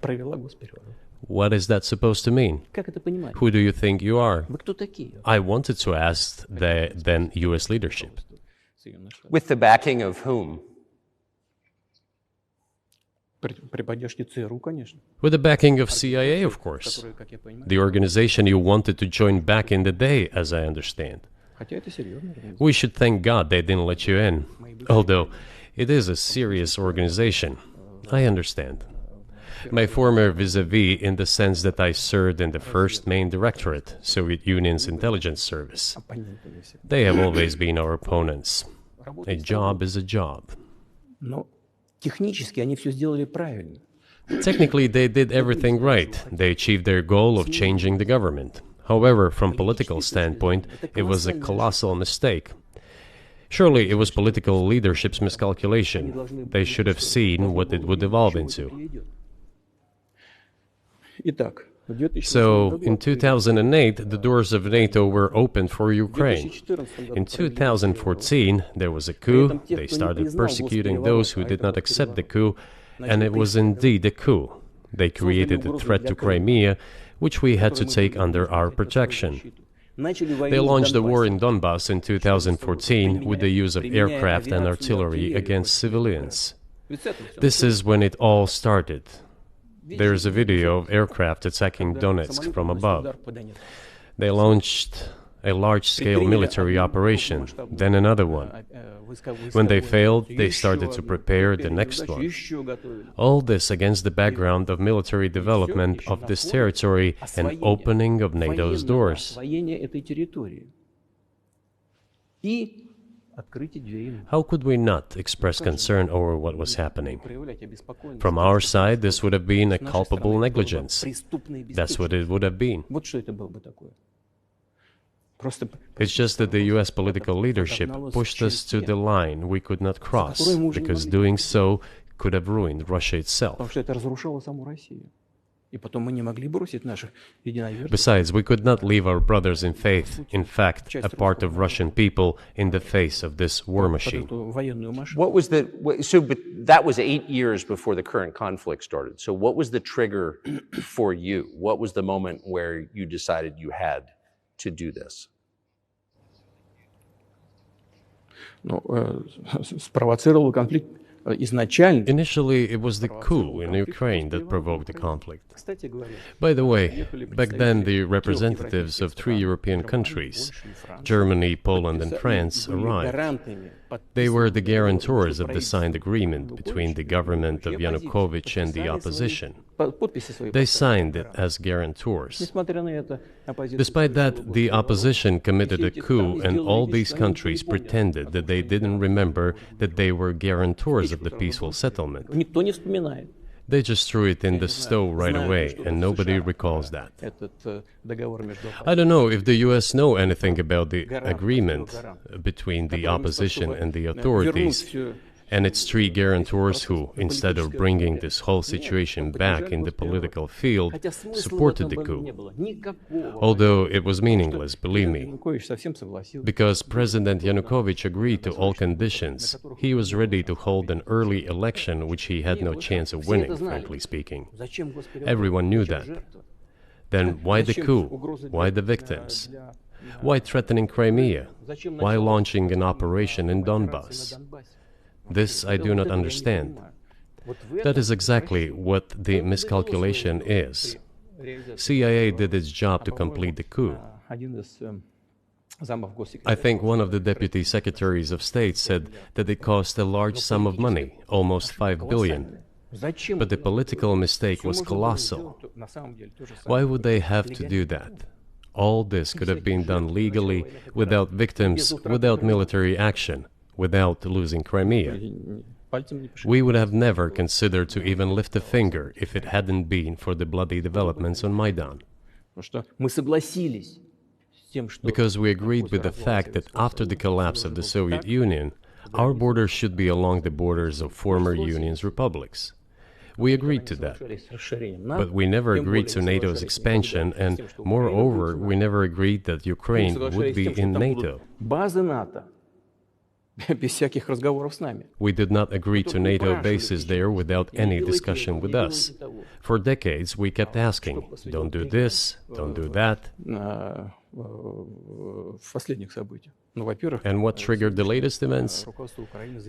What is that supposed to mean? Who do you think you are? I wanted to ask the then US leadership. With the backing of whom? With the backing of CIA, of course. The organization you wanted to join back in the day, as I understand. We should thank God they didn't let you in. Although, it is a serious organization. I understand. My former vis-a-vis in the sense that I served in the first main directorate, Soviet Union's intelligence service. They have always been our opponents. A job is a job. Technically, they did everything right. They achieved their goal of changing the government. However, from political standpoint, it was a colossal mistake. Surely it was political leadership's miscalculation. They should have seen what it would evolve into. So, in 2008, the doors of NATO were opened for Ukraine. In 2014, there was a coup. They started persecuting those who did not accept the coup, and it was indeed a coup. They created a threat to Crimea, which we had to take under our protection. They launched a war in Donbass in 2014 with the use of aircraft and artillery against civilians. This is when it all started. There is a video of aircraft attacking Donetsk from above. They launched a large-scale military operation, then another one. When they failed, they started to prepare the next one. All this against the background of military development of this territory and opening of NATO's doors. How could we not express concern over what was happening? From our side, this would have been a culpable negligence. That's what it would have been. It's just that the US political leadership pushed us to the line we could not cross, because doing so could have ruined Russia itself. Besides, we could not leave our brothers in faith, in fact, a part of Russian people, in the face of this war machine. But that was 8 years before the current conflict started. So what was the trigger for you? What was the moment where you decided you had to do this? Initially, it was the coup in Ukraine that provoked the conflict. By the way, back then the representatives of 3 European countries, Germany, Poland and France, arrived. They were the guarantors of the signed agreement between the government of Yanukovych and the opposition. They signed it as guarantors. Despite that, the opposition committed a coup, and all these countries pretended that they didn't remember that they were guarantors of the peaceful settlement. They just threw it in the stove right away, and nobody recalls that. I don't know if the US know anything about the agreement between the opposition and the authorities, and its three guarantors who, instead of bringing this whole situation back in the political field, supported the coup. Although it was meaningless, believe me, because President Yanukovych agreed to all conditions. He was ready to hold an early election, which he had no chance of winning, frankly speaking. Everyone knew that. Then why the coup? Why the victims? Why threatening Crimea? Why launching an operation in Donbass? This I do not understand. That is exactly what the miscalculation is. CIA did its job to complete the coup. I think one of the deputy secretaries of state said that it cost a large sum of money, almost 5 billion. But the political mistake was colossal. Why would they have to do that? All this could have been done legally, without victims, without military action, without losing Crimea. We would have never considered to even lift a finger if it hadn't been for the bloody developments on Maidan. Because we agreed with the fact that after the collapse of the Soviet Union, our borders should be along the borders of former Union's republics. We agreed to that. But we never agreed to NATO's expansion, and moreover, we never agreed that Ukraine would be in NATO. We did not agree to NATO bases there without any discussion with us. For decades, we kept asking, don't do this, don't do that. And what triggered the latest events?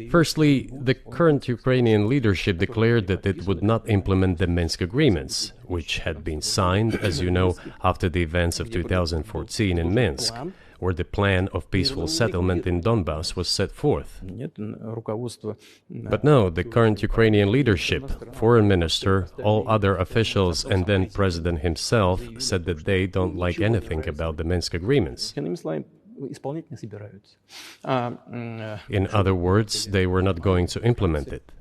Firstly, the current Ukrainian leadership declared that it would not implement the Minsk agreements, which had been signed, as you know, after the events of 2014 in Minsk, where the plan of peaceful settlement in Donbass was set forth. But no, the current Ukrainian leadership, foreign minister, all other officials, and then president himself said that they don't like anything about the Minsk agreements. In other words, they were not going to implement it.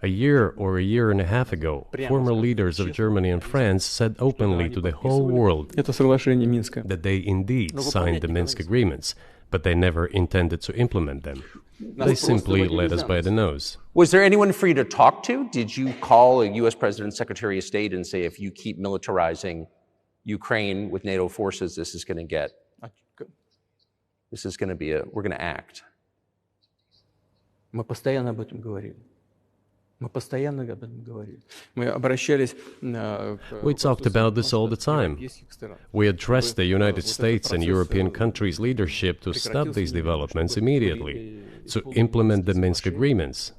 A year or a year and a half ago, former leaders of Germany and France said openly to the whole world that they indeed signed the Minsk agreements, but they never intended to implement them. They simply led us by the nose. Was there anyone for you to talk to? Did you call a U.S. President, Secretary of State and say, if you keep militarizing Ukraine with NATO forces, we're going to act? We talked about this all the time. We addressed the United States and European countries' leadership to stop these developments immediately, to implement the Minsk agreements.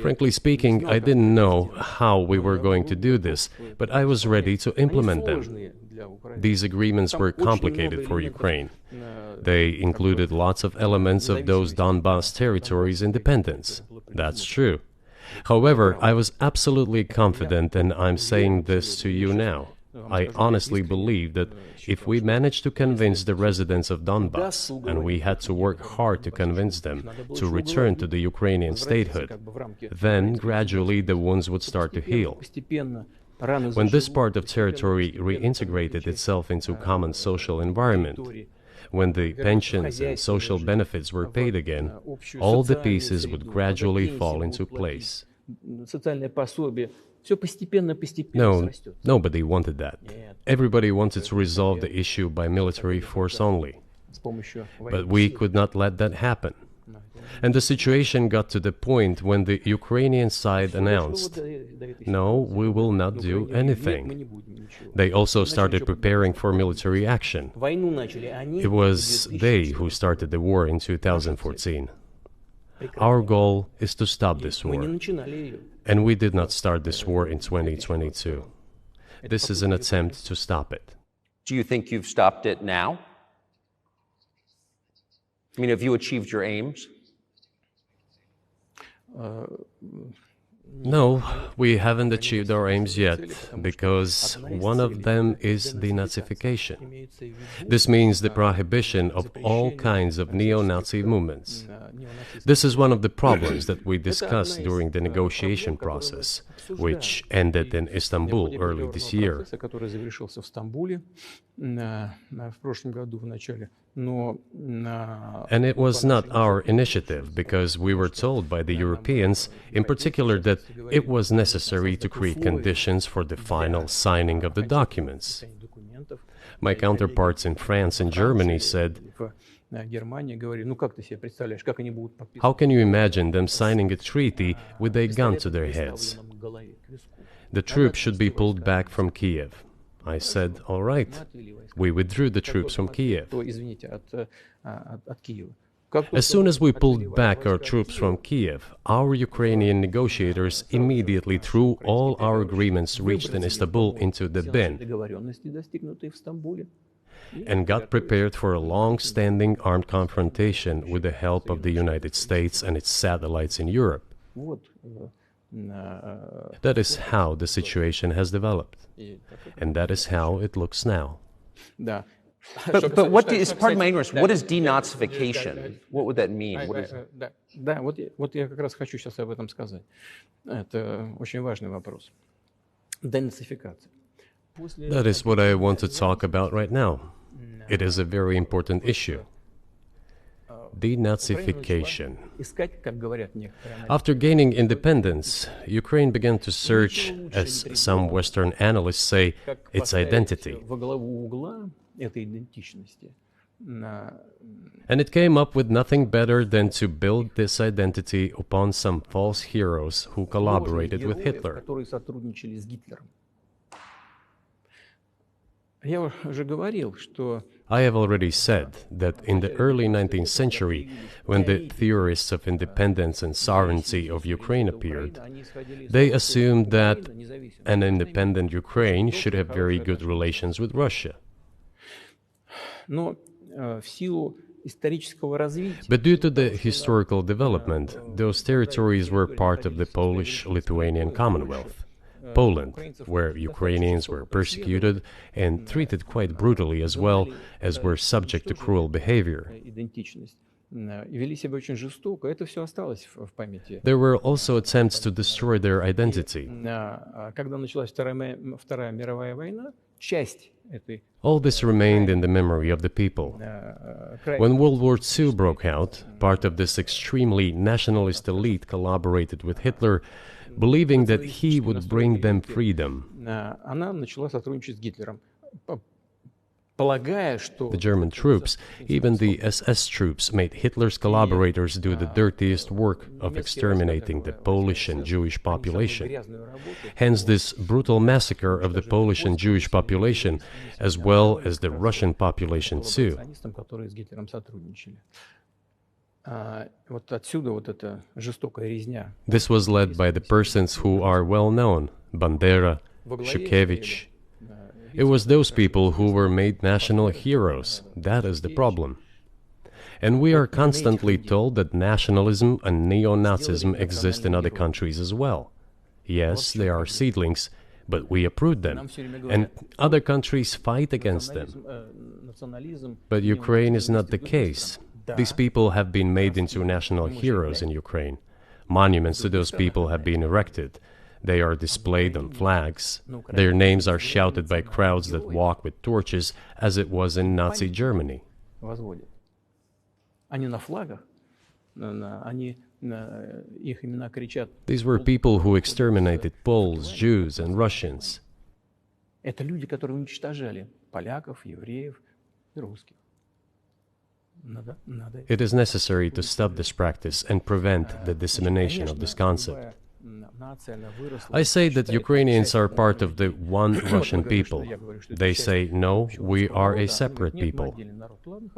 Frankly speaking, I didn't know how we were going to do this, but I was ready to implement them. These agreements were complicated for Ukraine. They included lots of elements of those Donbass territories' independence. That's true. However, I was absolutely confident, and I'm saying this to you now. I honestly believe that if we managed to convince the residents of Donbass, and we had to work hard to convince them to return to the Ukrainian statehood, then gradually the wounds would start to heal. When this part of territory reintegrated itself into common social environment, when the pensions and social benefits were paid again, all the pieces would gradually fall into place. No, nobody wanted that. Everybody wanted to resolve the issue by military force only. But we could not let that happen. And the situation got to the point when the Ukrainian side announced, no, we will not do anything. They also started preparing for military action. It was they who started the war in 2014. Our goal is to stop this war. And we did not start this war in 2022. This is an attempt to stop it. Do you think you've stopped it now? I mean, have you achieved your aims? No, we haven't achieved our aims yet, because one of them is denazification. This means the prohibition of all kinds of neo-Nazi movements. This is one of the problems that we discussed during the negotiation process, which ended in Istanbul early this year. And it was not our initiative, because we were told by the Europeans, in particular, that it was necessary to create conditions for the final signing of the documents. My counterparts in France and Germany said, "How can you imagine them signing a treaty with a gun to their heads? The troops should be pulled back from Kiev." I said, "All right." We withdrew the troops from Kiev. As soon as we pulled back our troops from Kiev, our Ukrainian negotiators immediately threw all our agreements reached in Istanbul into the bin and got prepared for a long-standing armed confrontation with the help of the United States and its satellites in Europe. That is how the situation has developed, and that is how it looks now. But what is, pardon my ignorance, what is denazification? What would that mean? What is... Да, вот я как раз хочу сейчас об этом сказать. Это очень важный вопрос. Денацификация. That is what I want to talk about right now. It is a very important issue. Denazification. After gaining independence, Ukraine began to search, as some Western analysts say, its identity. And it came up with nothing better than to build this identity upon some false heroes who collaborated with Hitler. I have already said that in the early 19th century, when the theorists of independence and sovereignty of Ukraine appeared, they assumed that an independent Ukraine should have very good relations with Russia. But due to the historical development, those territories were part of the Polish-Lithuanian Commonwealth. Poland, where Ukrainians were persecuted and treated quite brutally, as well as were subject to cruel behavior. There were also attempts to destroy their identity. All this remained in the memory of the people. When World War II broke out, part of this extremely nationalist elite collaborated with Hitler, believing that he would bring them freedom. The German troops, even the SS troops, made Hitler's collaborators do the dirtiest work of exterminating the Polish and Jewish population. Hence this brutal massacre of the Polish and Jewish population, as well as the Russian population too. This was led by the persons who are well known, Bandera, Shukevich. It was those people who were made national heroes. That is the problem. And we are constantly told that nationalism and neo-Nazism exist in other countries as well. Yes, they are seedlings, but we uproot them, and other countries fight against them. But Ukraine is not the case. These people have been made into national heroes in Ukraine. Monuments to those people have been erected. They are displayed on flags. Their names are shouted by crowds that walk with torches, as it was in Nazi Germany. These were people who exterminated Poles, Jews, and Russians. It is necessary to stop this practice and prevent the dissemination of this concept. I say that Ukrainians are part of the one Russian people. They say, no, we are a separate people.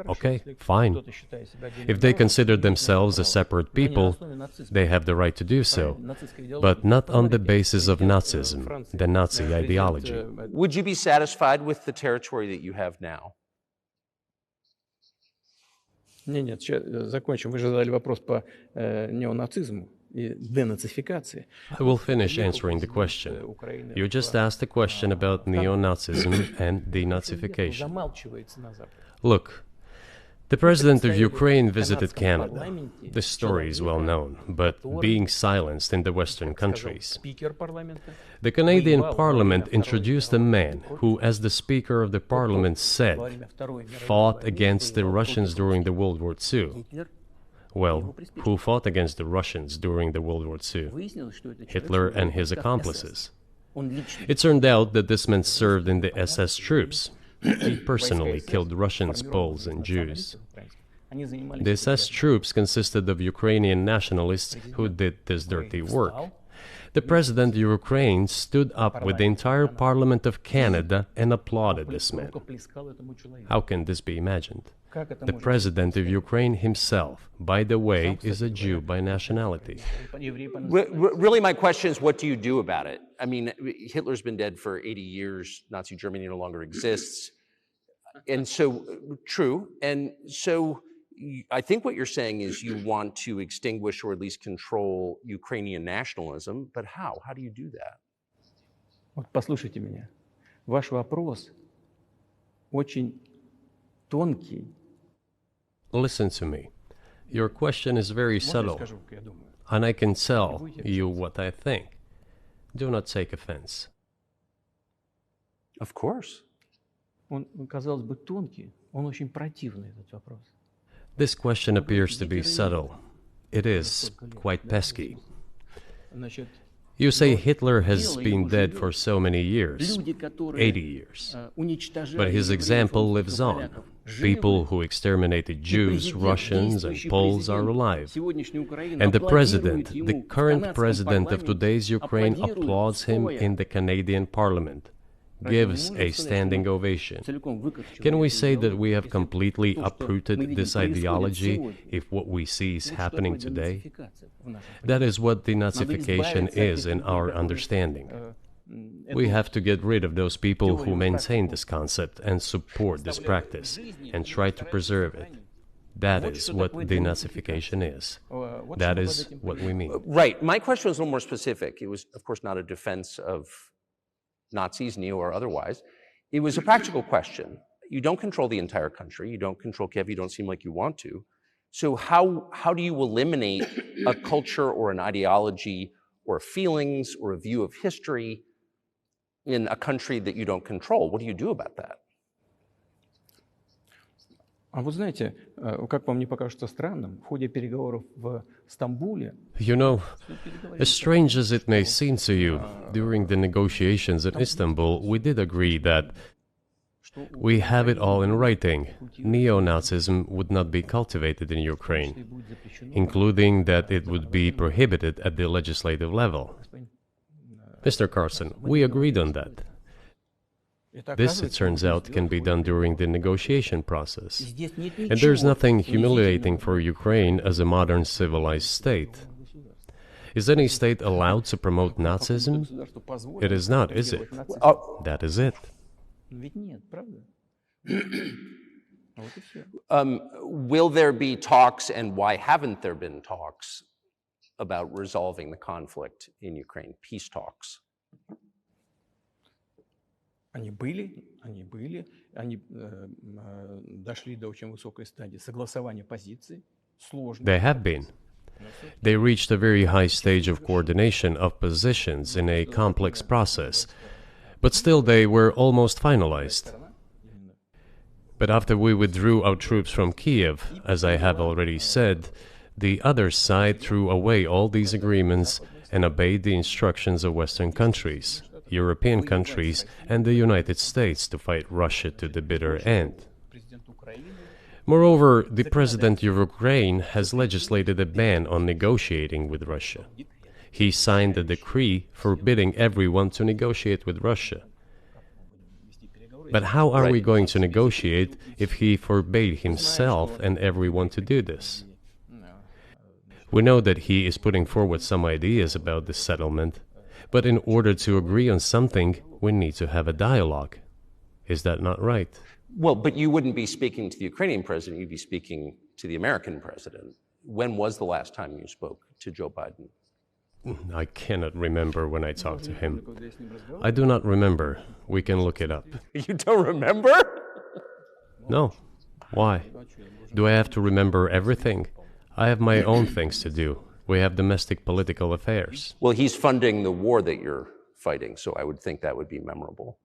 Okay, fine. If they consider themselves a separate people, they have the right to do so, but not on the basis of Nazism, the Nazi ideology. Would you be satisfied with the territory that you have now? Нет, закончим. Вы же задали вопрос по неонацизму. денацификации. I will finish answering the question. You just asked a question about neo-Nazism and denazification. Замалчивается на Западе. Look, the president of Ukraine visited Canada. The story is well known, but being silenced in the Western countries. Спикер парламента. The Canadian Parliament introduced a man who, as the Speaker of the Parliament said, fought against the Russians during the World War II. Well, who fought against the Russians during the World War II? Hitler and his accomplices. It turned out that this man served in the SS troops. He personally killed Russians, Poles, and Jews. The SS troops consisted of Ukrainian nationalists who did this dirty work. The president of Ukraine stood up with the entire Parliament of Canada and applauded this man. How can this be imagined? The president of Ukraine himself, by the way, is a Jew by nationality. Really, my question is, what do you do about it? I mean, Hitler's been dead for 80 years. Nazi Germany no longer exists. And so, true. And so, I think what you're saying is you want to extinguish or at least control Ukrainian nationalism. But how? How do you do that? Вот послушайте меня. Ваш вопрос очень тонкий. Listen to me. Your question is very subtle, and I can tell you what I think. Do not take offense. Of course. Он, казалось бы, тонкий, он очень противный, этот вопрос. This question appears to be subtle. It is quite pesky. Значит, You say Hitler has been dead for so many years, 80 years. But his example lives on. People who exterminated Jews, Russians, and Poles are alive. And the president, the current president of today's Ukraine, applauds him in the Canadian Parliament, gives a standing ovation. Can we say that we have completely uprooted this ideology if what we see is happening today? That is what denazification is in our understanding. We have to get rid of those people who maintain this concept and support this practice and try to preserve it. That is what denazification is. That is what we mean. Right. My question was a little more specific. It was, of course, not a defense of Nazis, neo or otherwise. It was a practical question. You don't control the entire country. You don't control Kiev. You don't seem like you want to. So how do you eliminate a culture or an ideology or feelings or a view of history in a country that you don't control? What do you do about that? А вы знаете, как вам не покажется странным, в ходе переговоров в Стамбуле... You know, as strange as it may seem to you, during the negotiations in Istanbul, we did agree that we have it all in writing. Neo-Nazism would not be cultivated in Ukraine, including that it would be prohibited at the legislative level. Mr. Carlson, we agreed on that. This, it turns out, can be done during the negotiation process. And there's nothing humiliating for Ukraine as a modern civilized state. Is any state allowed to promote Nazism? It is not, is it? That is it. Will there be talks, and why haven't there been talks about resolving the conflict in Ukraine, peace talks? Они были, они дошли до очень высокой стадии согласования позиций, сложно. They have been. They reached a very high stage of coordination of positions in a complex process, but still they were almost finalized. But after we withdrew our troops from Kiev, as I have already said, the other side threw away all these agreements and obeyed the instructions of Western countries, European countries, and the United States to fight Russia to the bitter end. Moreover, the president of Ukraine has legislated a ban on negotiating with Russia. He signed a decree forbidding everyone to negotiate with Russia. But how are we going to negotiate if he forbade himself and everyone to do this? We know that he is putting forward some ideas about this settlement, but in order to agree on something, we need to have a dialogue. Is that not right? Well, but you wouldn't be speaking to the Ukrainian president, you'd be speaking to the American president. When was the last time you spoke to Joe Biden? I cannot remember when I talked to him. I do not remember. We can look it up. You don't remember? No. Why? Do I have to remember everything? I have my own things to do. We have domestic political affairs. Well, he's funding the war that you're fighting, so I would think that would be memorable.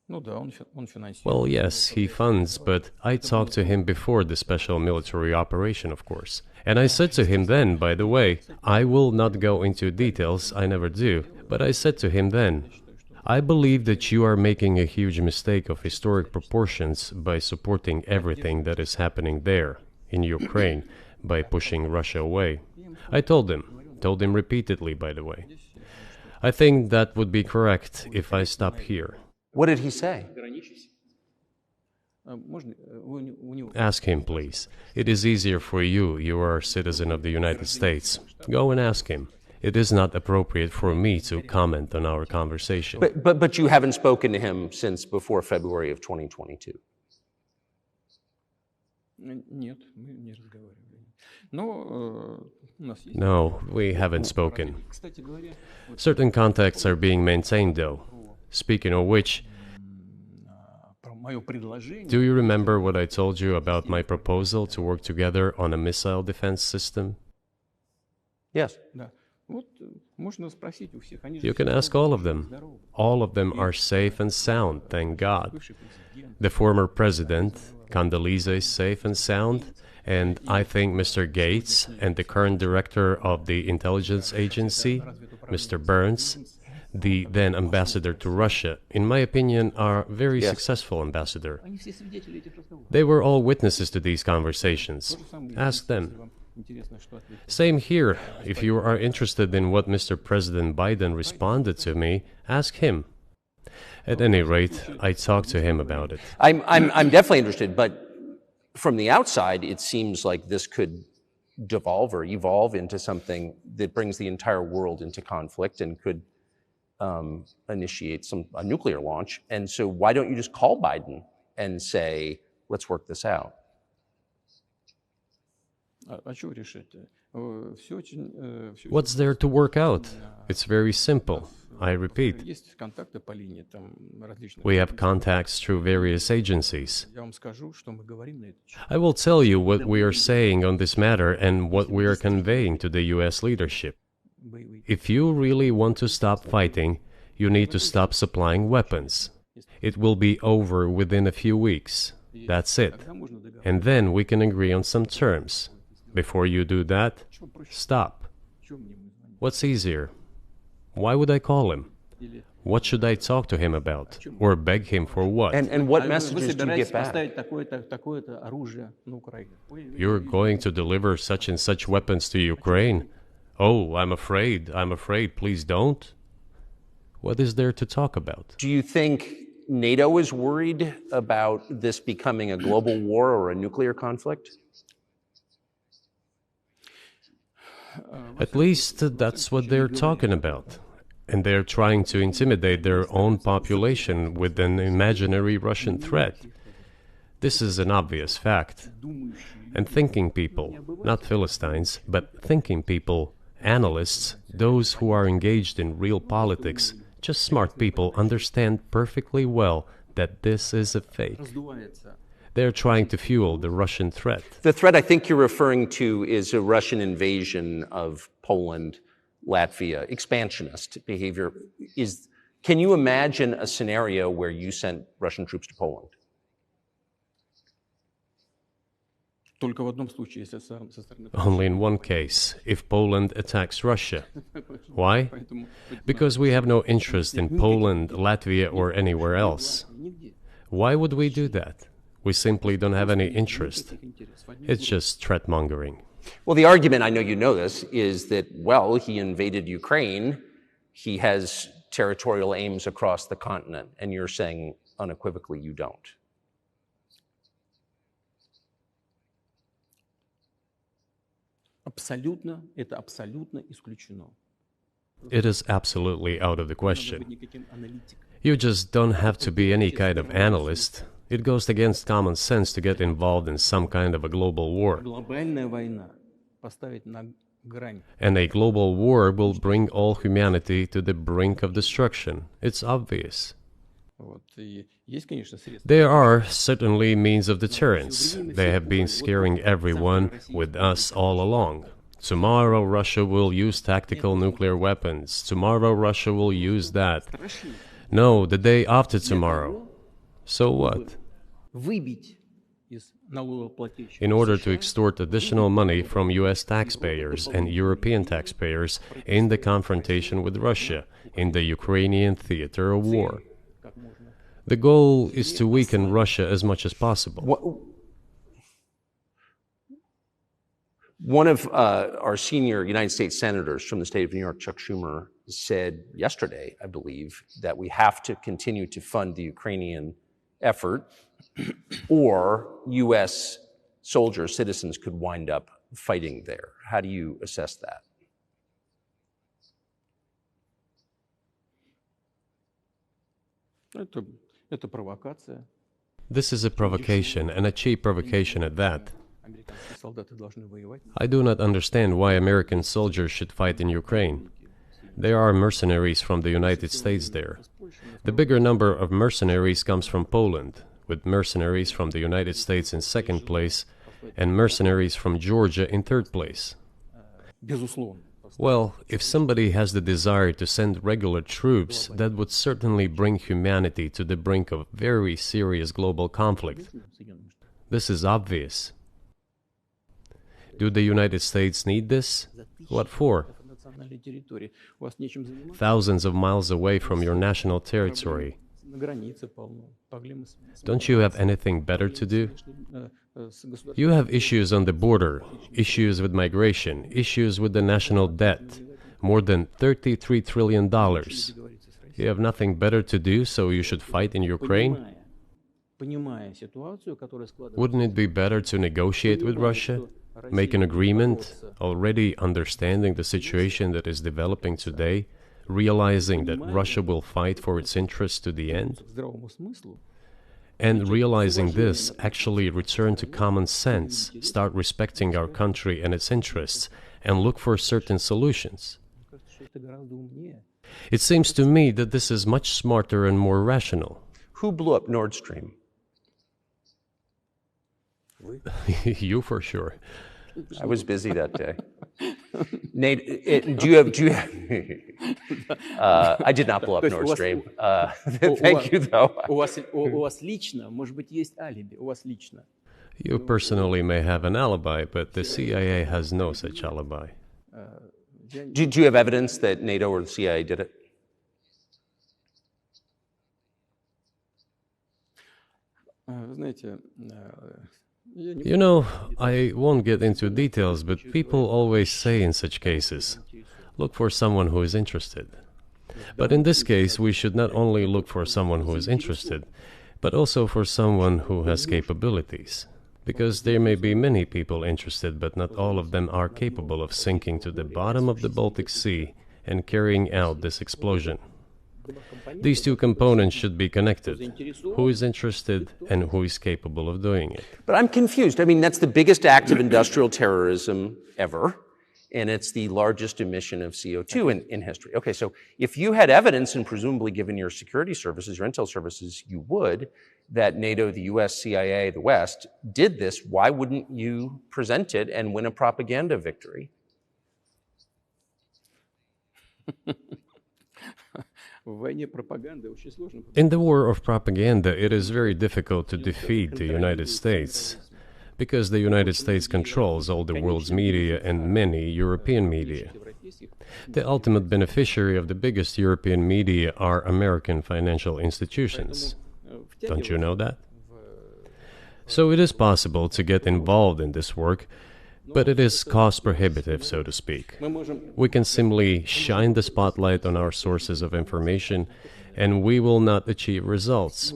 Well, yes, he funds, but I talked to him before the special military operation, of course. And I said to him then, by the way, I will not go into details, I never do, but I said to him then, I believe that you are making a huge mistake of historic proportions by supporting everything that is happening there, in Ukraine, by pushing Russia away. I told him repeatedly, by the way. I think that would be correct if I stop here. What did he say? Ask him, please. It is easier for you. You are a citizen of the United States. Go and ask him. It is not appropriate for me to comment on our conversation. But you haven't spoken to him since before February of 2022? No, we haven't spoken. Certain contacts are being maintained, though. Speaking of which, do you remember what I told you about my proposal to work together on a missile defense system? Yes. You can ask all of them. All of them are safe and sound, thank God. The former president, Condoleezza, is safe and sound, and I think Mr. Gates and the current director of the intelligence agency, Mr. Burns, the then ambassador to Russia, in my opinion, are very successful ambassador. They were all witnesses to these conversations. Ask them. Same here. If you are interested in what Mr. President Biden responded to me, ask him. At any rate, I talked to him about it. I'm definitely interested, but from the outside, it seems like this could devolve or evolve into something that brings the entire world into conflict and could initiate a nuclear launch. And so why don't you just call Biden and say, let's work this out? What's there to work out? It's very simple. I repeat. We have contacts through various agencies. I will tell you what we are saying on this matter and what we are conveying to the US leadership. If you really want to stop fighting, you need to stop supplying weapons. It will be over within a few weeks. That's it. And then we can agree on some terms. Before you do that, stop. What's easier? Why would I call him? What should I talk to him about? Or beg him for what? And what messages do you get back? You're going to deliver such and such weapons to Ukraine? Oh, I'm afraid, please don't. What is there to talk about? Do you think NATO is worried about this becoming a global war or a nuclear conflict? At least that's what they're talking about. And they're trying to intimidate their own population with an imaginary Russian threat. This is an obvious fact. And thinking people, not Philistines, but thinking people, analysts, those who are engaged in real politics, just smart people, understand perfectly well that this is a fake. They're trying to fuel the Russian threat. The threat I think you're referring to is a Russian invasion of Poland, Latvia, expansionist behavior. Can you imagine a scenario where you sent Russian troops to Poland? Only in one case, if Poland attacks Russia. Why? Because we have no interest in Poland, Latvia, or anywhere else. Why would we do that? We simply don't have any interest. It's just threat-mongering. Well, the argument, I know you know this, is that, well, he invaded Ukraine, he has territorial aims across the continent, and you're saying unequivocally you don't. It is absolutely out of the question. You just don't have to be any kind of analyst. It goes against common sense to get involved in some kind of a global war. And a global war will bring all humanity to the brink of destruction. It's obvious. There are certainly means of deterrence. They have been scaring everyone with us all along. Tomorrow Russia will use tactical nuclear weapons. Tomorrow Russia will use that. No, the day after tomorrow. So what? In order to extort additional money from US taxpayers and European taxpayers in the confrontation with Russia in the Ukrainian theater of war. The goal is to weaken Russia as much as possible. One of our senior United States senators from the state of New York, Chuck Schumer, said yesterday, I believe, that we have to continue to fund the Ukrainian effort, or U.S. soldiers, citizens could wind up fighting there. How do you assess that? This is a provocation, and a cheap provocation at that. I do not understand why American soldiers should fight in Ukraine. There are mercenaries from the United States there. The bigger number of mercenaries comes from Poland, with mercenaries from the United States in second place and mercenaries from Georgia in third place. Well, if somebody has the desire to send regular troops, that would certainly bring humanity to the brink of very serious global conflict. This is obvious. Do the United States need this? What for? Thousands of miles away from your national territory. Don't you have anything better to do? You have issues on the border, issues with migration, issues with the national debt, more than $33 trillion. You have nothing better to do, so you should fight in Ukraine? Wouldn't it be better to negotiate with Russia? Make an agreement, already understanding the situation that is developing today, realizing that Russia will fight for its interests to the end? And realizing this, actually return to common sense, start respecting our country and its interests, and look for certain solutions. It seems to me that this is much smarter and more rational. Who blew up Nord Stream? You for sure. I was busy that day. Nate, do you have I did not blow up Nord Stream. Thank you, though. You personally may have an alibi, but the CIA has no such alibi. Do you have evidence that NATO or the CIA did it? You know, I won't get into details, but people always say in such cases, look for someone who is interested. But in this case, we should not only look for someone who is interested, but also for someone who has capabilities. Because there may be many people interested, but not all of them are capable of sinking to the bottom of the Baltic Sea and carrying out this explosion. These two components should be connected. Who is interested and who is capable of doing it? But I'm confused. I mean, that's the biggest act of industrial terrorism ever, and it's the largest emission of CO2 in history. Okay, so if you had evidence, and presumably given your security services, your intel services, you would, that NATO, the US, CIA, the West, did this, why wouldn't you present it and win a propaganda victory? In the war of propaganda, it is very difficult to defeat the United States, because the United States controls all the world's media and many European media. The ultimate beneficiary of the biggest European media are American financial institutions. Don't you know that? So it is possible to get involved in this work, but it is cost prohibitive, so to speak. We can simply shine the spotlight on our sources of information, and we will not achieve results.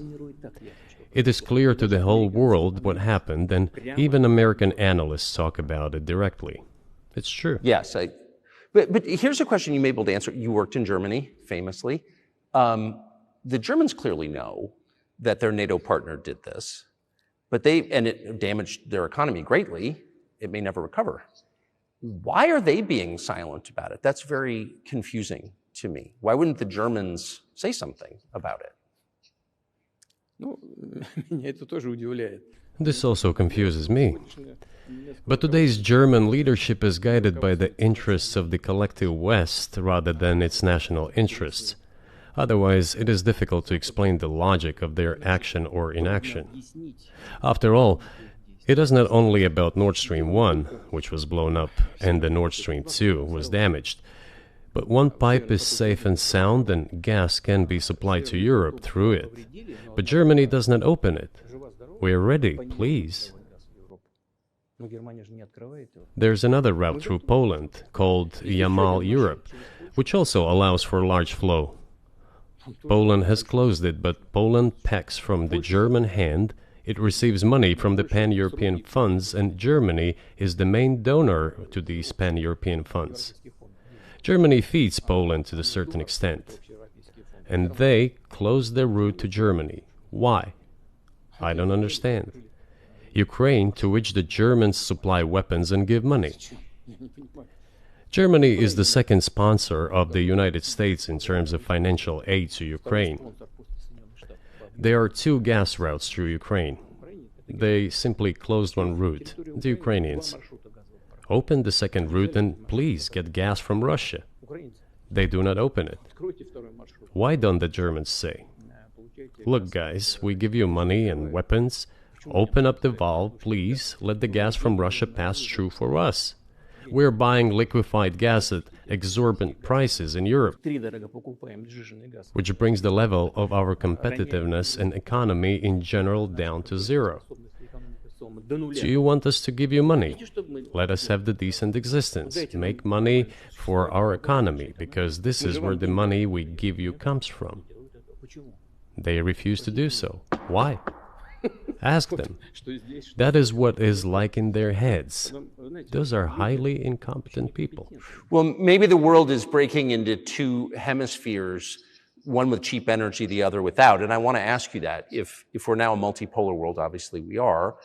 It is clear to the whole world what happened, and even American analysts talk about it directly. It's true. Yes, but here's a question you may be able to answer. You worked in Germany, famously. The Germans clearly know that their NATO partner did this, and it damaged their economy greatly. It may never recover. Why are they being silent about it? That's very confusing to me. Why wouldn't the Germans say something about it? Ну, меня это тоже удивляет. This also confuses me. But today's German leadership is guided by the interests of the collective West rather than its national interests. Otherwise, it is difficult to explain the logic of their action or inaction. After all, it is not only about Nord Stream 1, which was blown up, and the Nord Stream 2 was damaged. But one pipe is safe and sound, and gas can be supplied to Europe through it. But Germany does not open it. We are ready, please. There's another route through Poland, called Yamal Europe, which also allows for large flow. Poland has closed it, but Poland packs from the German hand. It receives money from the pan-European funds, and Germany is the main donor to these pan-European funds. Germany feeds Poland to a certain extent, and they close their route to Germany. Why? I don't understand. Ukraine, to which the Germans supply weapons and give money. Germany is the second sponsor of the United States in terms of financial aid to Ukraine. There are two gas routes through Ukraine. They simply closed one route, the Ukrainians. Open the second route and please get gas from Russia. They do not open it. Why don't the Germans say, look guys, we give you money and weapons, open up the valve, please, let the gas from Russia pass through for us. We're buying liquefied gas at exorbitant prices in Europe, which brings the level of our competitiveness and economy in general down to zero. Do you want us to give you money? Let us have the decent existence. Make money for our economy, because this is where the money we give you comes from. They refuse to do so. Why? Ask them. That is what is like in their heads. Those are highly incompetent people. Well, maybe the world is breaking into two hemispheres, one with cheap energy, the other without. And I want to ask you that. If we're now a multipolar world, obviously we are,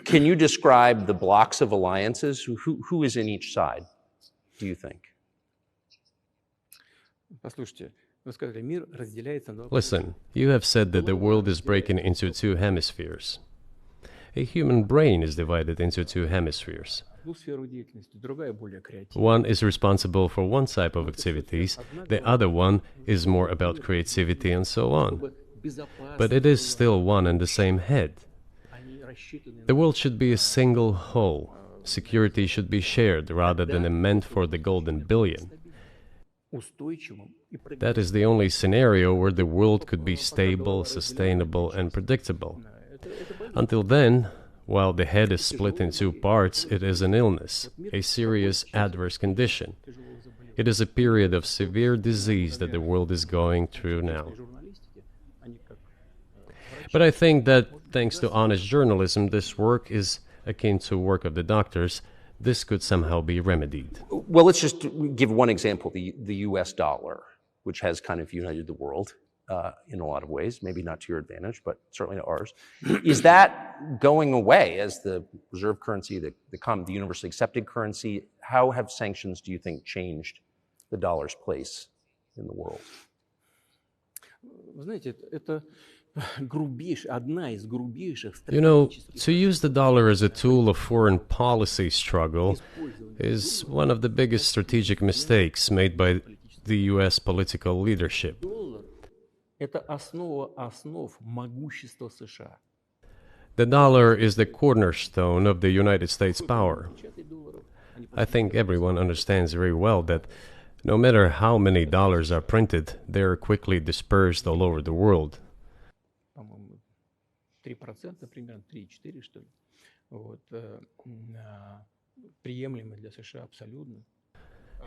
can you describe the blocks of alliances? Who is in each side, do you think? Listen, you have said that the world is breaking into two hemispheres. A human brain is divided into two hemispheres. One is responsible for one type of activities, the other one is more about creativity and so on. But it is still one and the same head. The world should be a single whole. Security should be shared rather than meant for the golden billion. That is the only scenario where the world could be stable, sustainable, and predictable. Until then, while the head is split in two parts, it is an illness, a serious adverse condition. It is a period of severe disease that the world is going through now. But I think that, thanks to honest journalism, this work is akin to work of the doctors. This could somehow be remedied. Well, let's just give one example, the US dollar, which has kind of united the world in a lot of ways, maybe not to your advantage, but certainly to ours. Is that going away as the reserve currency, the universally accepted currency? How have sanctions, do you think, changed the dollar's place in the world? You know, to use the dollar as a tool of foreign policy struggle is one of the biggest strategic mistakes made by the US political leadership. The dollar is the cornerstone of the United States power. I think everyone understands very well that no matter how many dollars are printed, they are quickly dispersed all over the world.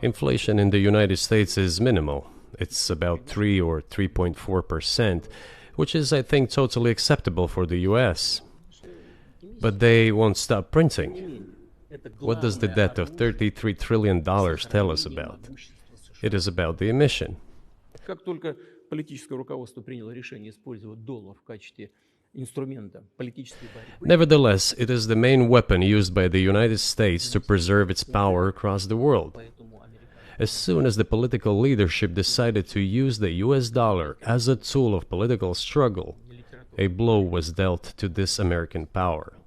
Inflation in the United States is minimal. It's about 3 or 3.4%, which is, I think, totally acceptable for the US. But they won't stop printing. What does the debt of $33 trillion tell us about? It is about the emission. Nevertheless, it is the main weapon used by the United States to preserve its power across the world. As soon as the political leadership decided to use the US dollar as a tool of political struggle, a blow was dealt to this American power.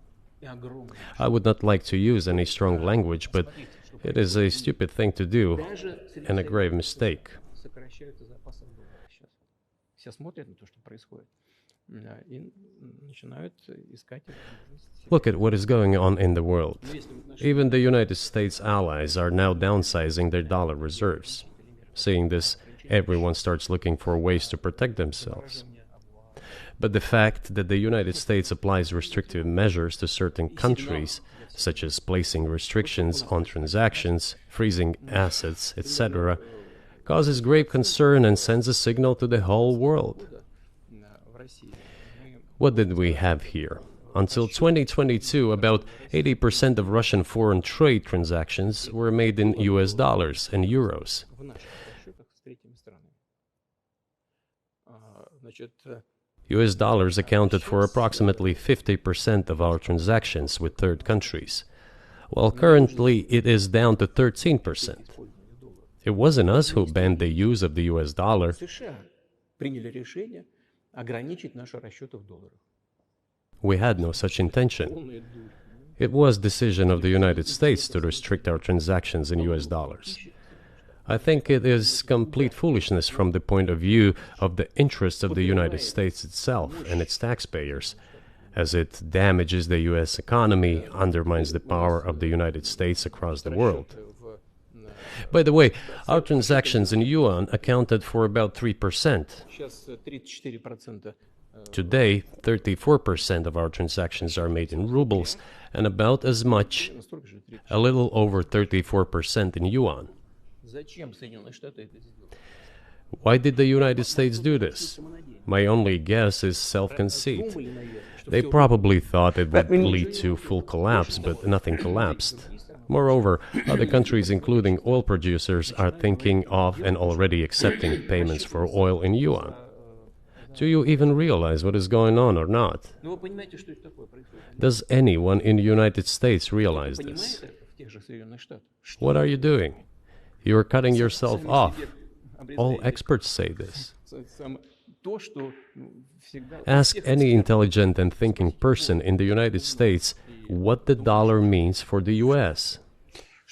I would not like to use any strong language, but it is a stupid thing to do and a grave mistake. Look at what is going on in the world. Even the United States allies are now downsizing their dollar reserves. Seeing this, everyone starts looking for ways to protect themselves. But the fact that the United States applies restrictive measures to certain countries, such as placing restrictions on transactions, freezing assets, etc., causes grave concern and sends a signal to the whole world. What did we have here? Until 2022, about 80% of Russian foreign trade transactions were made in US dollars and euros. US dollars accounted for approximately 50% of our transactions with third countries, while currently it is down to 13%. It wasn't us who banned the use of the US dollar. We had no such intention. It was decision of the United States to restrict our transactions in US dollars. I think it is complete foolishness from the point of view of the interests of the United States itself and its taxpayers, as it damages the US economy, undermines the power of the United States across the world. By the way, our transactions in yuan accounted for about 3%. Today, 34% of our transactions are made in rubles, and about as much, a little over 34% in yuan. Why did the United States do this? My only guess is self-conceit. They probably thought it would lead to full collapse, but nothing collapsed. Moreover, other countries, including oil producers, are thinking of and already accepting payments for oil in yuan. Do you even realize what is going on or not? Does anyone in the United States realize this? What are you doing? You are cutting yourself off. All experts say this. Ask any intelligent and thinking person in the United States what the dollar means for the US.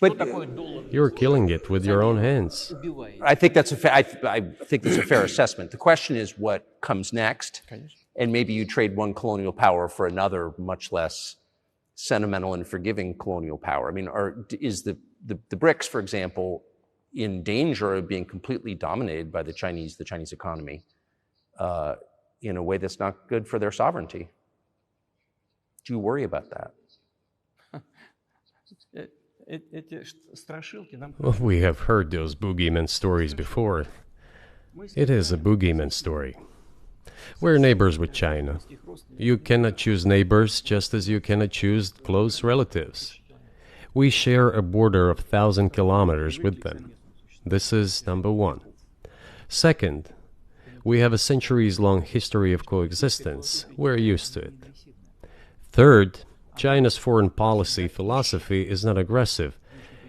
But You're killing it with your own hands. I think that's I think that's a fair assessment. The question is what comes next, and maybe you trade one colonial power for another, much less sentimental and forgiving colonial power. I mean, is the BRICS, for example, in danger of being completely dominated by the Chinese economy in a way that's not good for their sovereignty? Do you worry about that? Well, we have heard those boogeyman stories before. It is a boogeyman story. We're neighbors with China. You cannot choose neighbors just as you cannot choose close relatives. We share a border of 1,000 kilometers with them. This is number one. Second, we have a centuries-long history of coexistence. We're used to it. Third, China's foreign policy philosophy is not aggressive.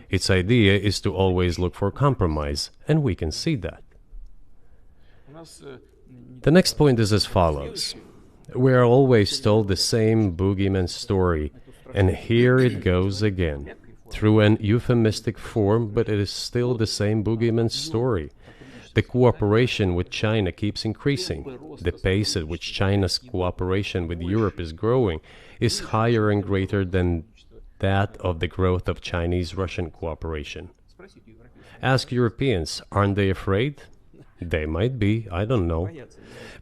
Its idea is to always look for compromise, and we can see that. The next point is as follows. We are always told the same boogeyman story, and here it goes again. Through an euphemistic form, but it is still the same boogeyman story. The cooperation with China keeps increasing. The pace at which China's cooperation with Europe is growing is higher and greater than that of the growth of Chinese-Russian cooperation. Ask Europeans, aren't they afraid? They might be, I don't know.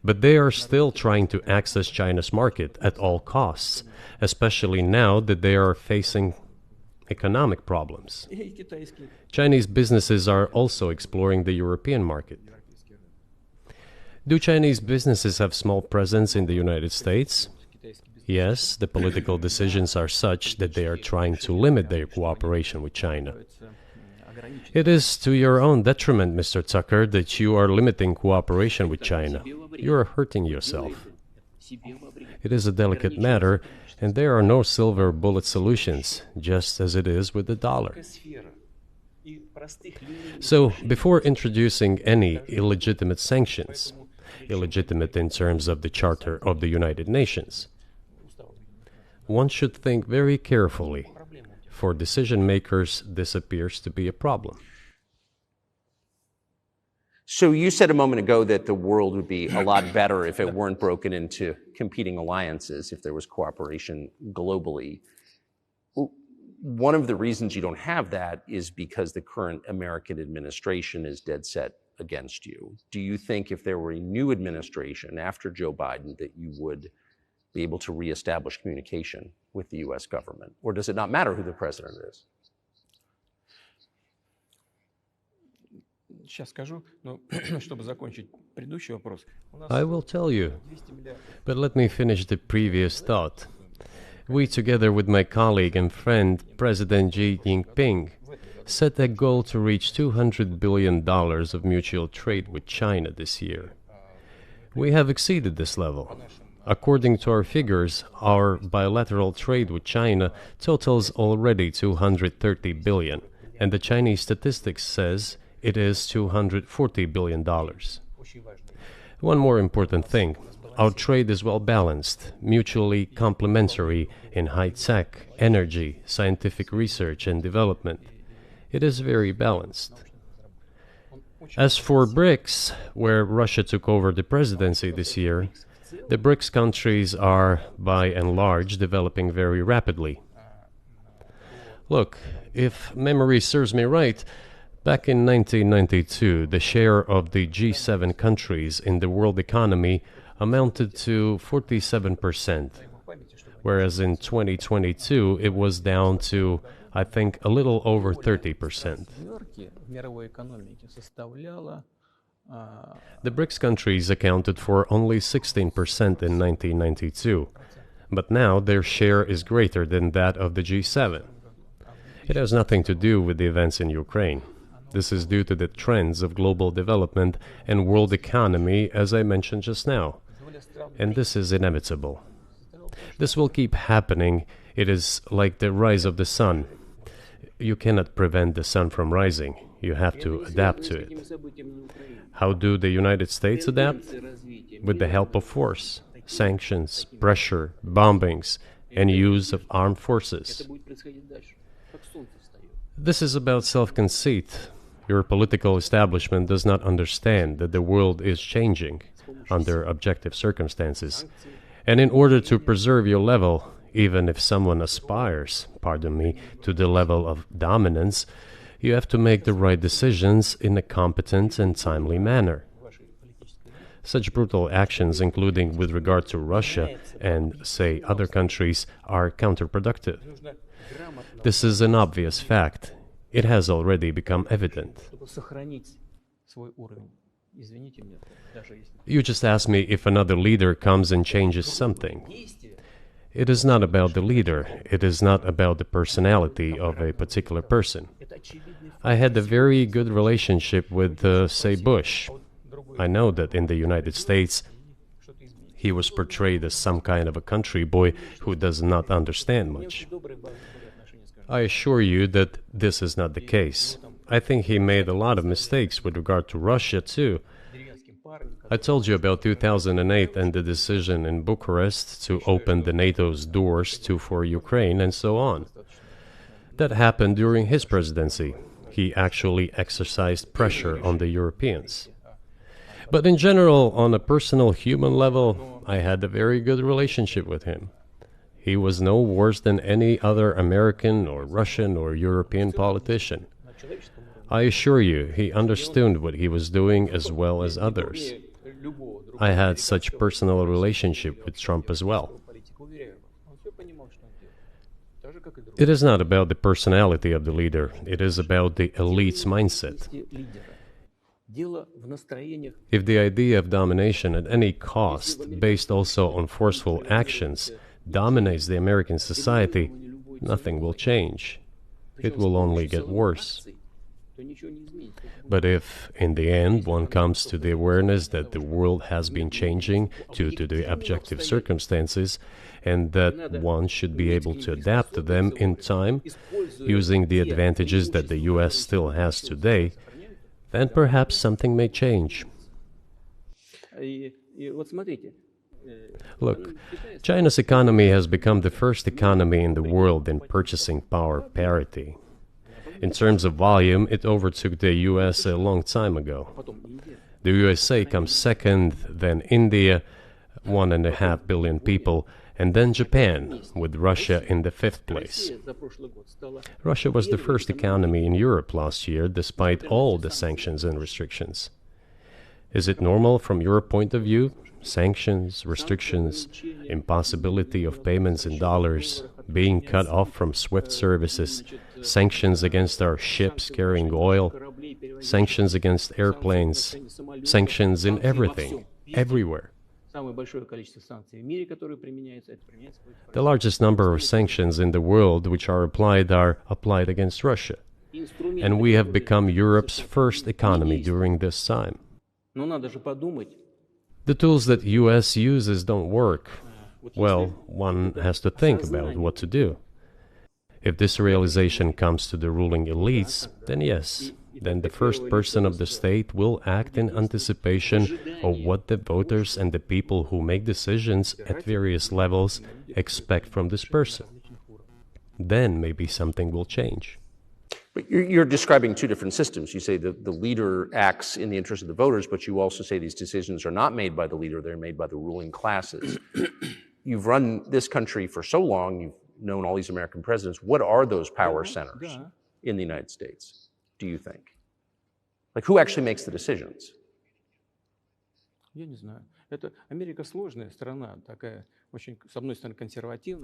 But they are still trying to access China's market at all costs, especially now that they are facing economic problems. Chinese businesses are also exploring the European market. Do Chinese businesses have small presence in the United States? Yes, the political decisions are such that they are trying to limit their cooperation with China. It is to your own detriment, Mr. Tucker, that you are limiting cooperation with China. You are hurting yourself. It is a delicate matter, and there are no silver bullet solutions, just as it is with the dollar. So, before introducing any illegitimate sanctions, illegitimate in terms of the Charter of the United Nations, one should think very carefully. For decision makers, this appears to be a problem. So you said a moment ago that the world would be a lot better if it weren't broken into competing alliances, if there was cooperation globally. One of the reasons you don't have that is because the current American administration is dead set against you. Do you think if there were a new administration after Joe Biden that you would be able to reestablish communication with the U.S. government? Or does it not matter who the president is? I will tell you, but let me finish the previous thought. We, together with my colleague and friend, President Xi Jinping, set a goal to reach $200 billion of mutual trade with China this year. We have exceeded this level. According to our figures, our bilateral trade with China totals already $230 billion, and the Chinese statistics says it is $240 billion. One more important thing. Our trade is well balanced, mutually complementary in high-tech, energy, scientific research and development. It is very balanced. As for BRICS, where Russia took over the presidency this year, the BRICS countries are, by and large, developing very rapidly. Look, if memory serves me right, back in 1992, the share of the G7 countries in the world economy amounted to 47%, whereas in 2022 it was down to, I think, a little over 30%. The BRICS countries accounted for only 16% in 1992, but now their share is greater than that of the G7. It has nothing to do with the events in Ukraine. This is due to the trends of global development and world economy, as I mentioned just now. And this is inevitable. This will keep happening. It is like the rise of the sun. You cannot prevent the sun from rising. You have to adapt to it. How do the United States adapt? With the help of force, sanctions, pressure, bombings, and use of armed forces. This is about self-conceit. Your political establishment does not understand that the world is changing under objective circumstances. And in order to preserve your level, even if someone aspires, pardon me, to the level of dominance, you have to make the right decisions in a competent and timely manner. Such brutal actions, including with regard to Russia and, say, other countries, are counterproductive. This is an obvious fact. It has already become evident. You just asked me if another leader comes and changes something. It is not about the leader. It is not about the personality of a particular person. I had a very good relationship with, say, Bush. I know that in the United States, he was portrayed as some kind of a country boy who does not understand much. I assure you that this is not the case. I think he made a lot of mistakes with regard to Russia, too. I told you about 2008 and the decision in Bucharest to open the NATO's doors for Ukraine and so on. That happened during his presidency. He actually exercised pressure on the Europeans. But in general, on a personal human level, I had a very good relationship with him. He was no worse than any other American or Russian or European politician. I assure you, he understood what he was doing as well as others. I had such personal relationship with Trump as well. It is not about the personality of the leader, it is about the elite's mindset. If the idea of domination at any cost, based also on forceful actions, dominates the American society, nothing will change. It will only get worse. But if, in the end, one comes to the awareness that the world has been changing due to the objective circumstances, and that one should be able to adapt to them in time, using the advantages that the US still has today, then perhaps something may change. Look, China's economy has become the first economy in the world in purchasing power parity. In terms of volume, it overtook the US a long time ago. The USA comes second, then India, 1.5 billion people, and then Japan, with Russia in the fifth place. Russia was the first economy in Europe last year, despite all the sanctions and restrictions. Is it normal from your point of view? Sanctions, restrictions, impossibility of payments in dollars, being cut off from SWIFT services, sanctions against our ships carrying oil, sanctions against airplanes, sanctions in everything, everywhere. The largest number of sanctions in the world which are applied against Russia. And we have become Europe's first economy during this time. The tools that US uses don't work. Well, one has to think about what to do. If this realization comes to the ruling elites, then yes, then the first person of the state will act in anticipation of what the voters and the people who make decisions at various levels expect from this person. Then maybe something will change. But you're describing two different systems. You say that the leader acts in the interest of the voters, but you also say these decisions are not made by the leader, they're made by the ruling classes. You've run this country for so long, you've known all these American presidents. What are those power centers in the United States, do you think? Like, who actually makes the decisions?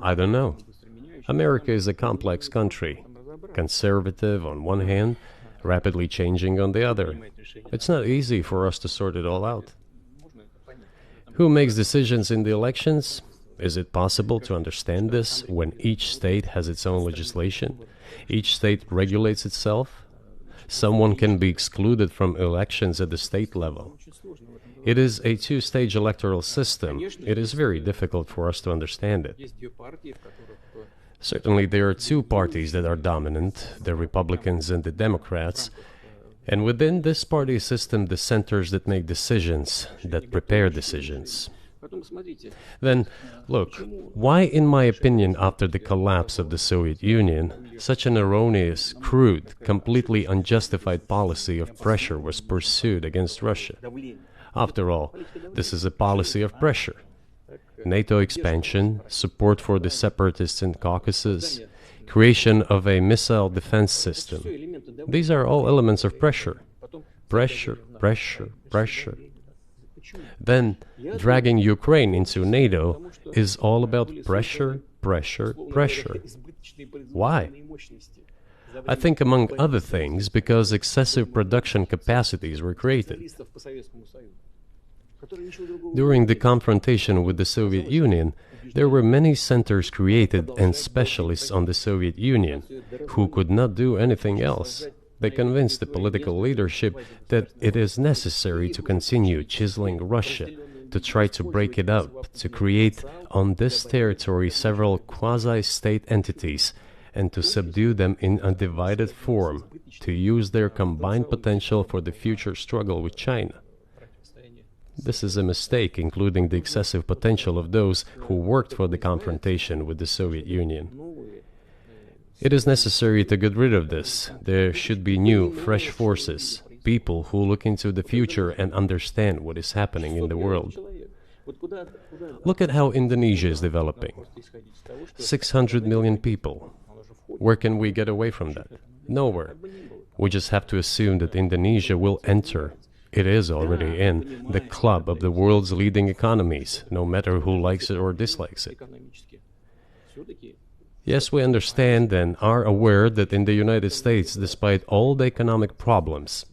I don't know. America is a complex country, conservative on one hand, rapidly changing on the other. It's not easy for us to sort it all out. Who makes decisions in the elections? Is it possible to understand this when each state has its own legislation? Each state regulates itself? Someone can be excluded from elections at the state level. It is a two-stage electoral system. It is very difficult for us to understand it. Certainly, there are two parties that are dominant, the Republicans and the Democrats, and within this party system, the centers that make decisions, that prepare decisions. Then, look, why, in my opinion, after the collapse of the Soviet Union, such an erroneous, crude, completely unjustified policy of pressure was pursued against Russia? After all, this is a policy of pressure. NATO expansion, support for the separatists in Caucasus, creation of a missile defense system. These are all elements of pressure. Pressure, pressure, pressure. Then, dragging Ukraine into NATO is all about pressure, pressure, pressure. Why? I think, among other things, because excessive production capacities were created. During the confrontation with the Soviet Union, there were many centers created and specialists on the Soviet Union who could not do anything else. They convinced the political leadership that it is necessary to continue chiseling Russia, to try to break it up, to create on this territory several quasi-state entities, and to subdue them in a divided form, to use their combined potential for the future struggle with China. This is a mistake, including the excessive potential of those who worked for the confrontation with the Soviet Union. It is necessary to get rid of this. There should be new, fresh forces, people who look into the future and understand what is happening in the world. Look at how Indonesia is developing. 600 million people. Where can we get away from that? Nowhere. We just have to assume that Indonesia will enter, it is already in, the club of the world's leading economies, no matter who likes it or dislikes it. Yes, we understand and are aware that in the United States, despite all the economic problems,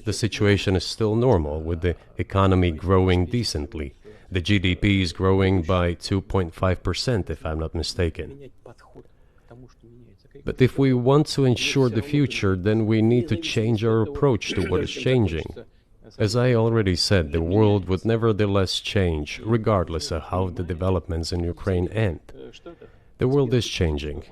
the situation is still normal, with the economy growing decently. The GDP is growing by 2.5%, if I'm not mistaken. But if we want to ensure the future, then we need to change our approach to what is changing. As I already said, the world would nevertheless change, regardless of how the developments in Ukraine end. The world is changing.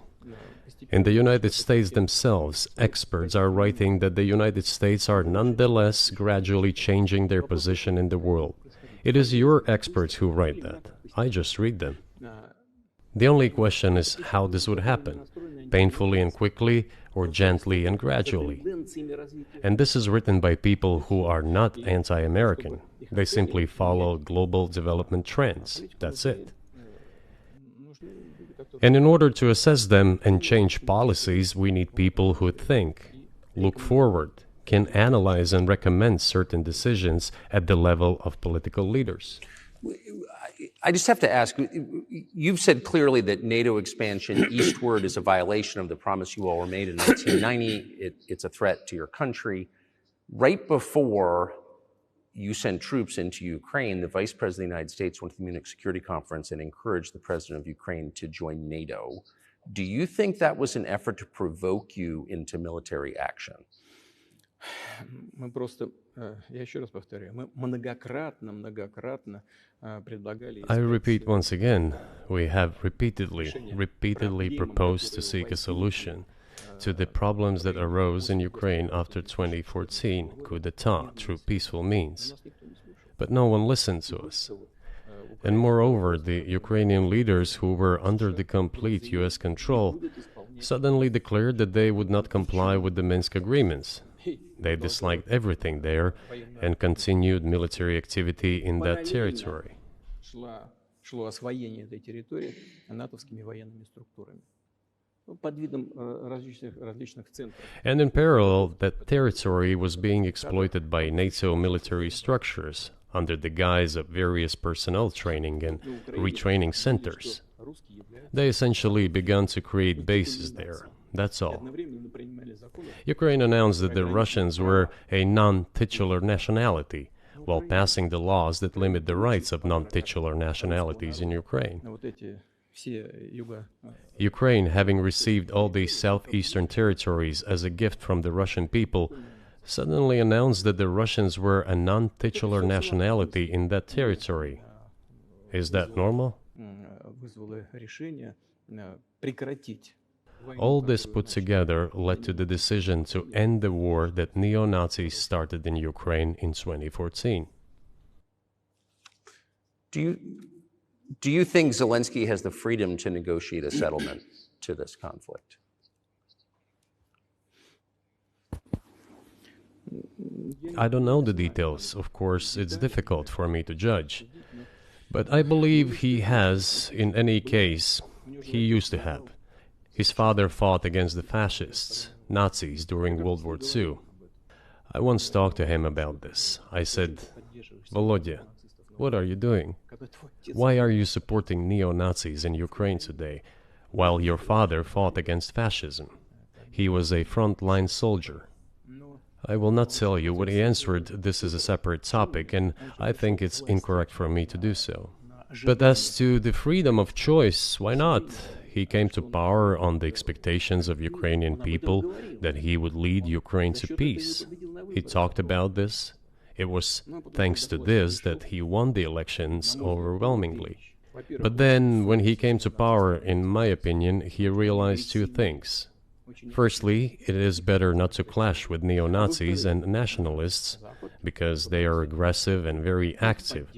In the United States themselves, experts are writing that the United States are nonetheless gradually changing their position in the world. It is your experts who write that. I just read them. The only question is how this would happen, painfully and quickly, or gently and gradually. And this is written by people who are not anti-American. They simply follow global development trends. That's it. And in order to assess them and change policies, we need people who think, look forward, can analyze and recommend certain decisions at the level of political leaders. I just have to ask, you've said clearly that NATO expansion eastward is a violation of the promise you all were made in 1990. It's a threat to your country. Right before you sent troops into Ukraine, the Vice President of the United States went to the Munich Security Conference and encouraged the President of Ukraine to join NATO. Do you think that was an effort to provoke you into military action? Мы просто, я еще раз повторяю, мы многократно предлагали... I repeat once again, we have repeatedly proposed to seek a solution to the problems that arose in Ukraine after 2014 coup d'etat through peaceful means. But no one listened to us. And moreover, the Ukrainian leaders who were under the complete US control suddenly declared that they would not comply with the Minsk agreements. They disliked everything there and continued military activity in that territory. Шло освоение этой территории натовскими военными структурами. Под видом различных центров. And in parallel, that territory was being exploited by NATO military structures under the guise of various personnel training and retraining centers. They essentially began to create bases there. That's all. Ukraine announced that the Russians were a non-titular nationality, while passing the laws that limit the rights of non-titular nationalities in Ukraine. Ukraine, having received all these southeastern territories as a gift from the Russian people, suddenly announced that the Russians were a non-titular nationality in that territory. Is that normal? All this put together led to the decision to end the war that neo-Nazis started in Ukraine in 2014. Do you think Zelensky has the freedom to negotiate a settlement to this conflict? I don't know the details. Of course, it's difficult for me to judge. But I believe he has, in any case, he used to have. His father fought against the fascists, Nazis, during World War II. I once talked to him about this. I said, Volodya, what are you doing? Why are you supporting neo-Nazis in Ukraine today, while your father fought against fascism? He was a front-line soldier. I will not tell you what he answered. This is a separate topic, and I think it's incorrect for me to do so. But as to the freedom of choice, why not? He came to power on the expectations of Ukrainian people that he would lead Ukraine to peace. He talked about this. It was thanks to this that he won the elections overwhelmingly. But then, when he came to power, in my opinion, he realized two things. Firstly, it is better not to clash with neo-Nazis and nationalists, because they are aggressive and very active.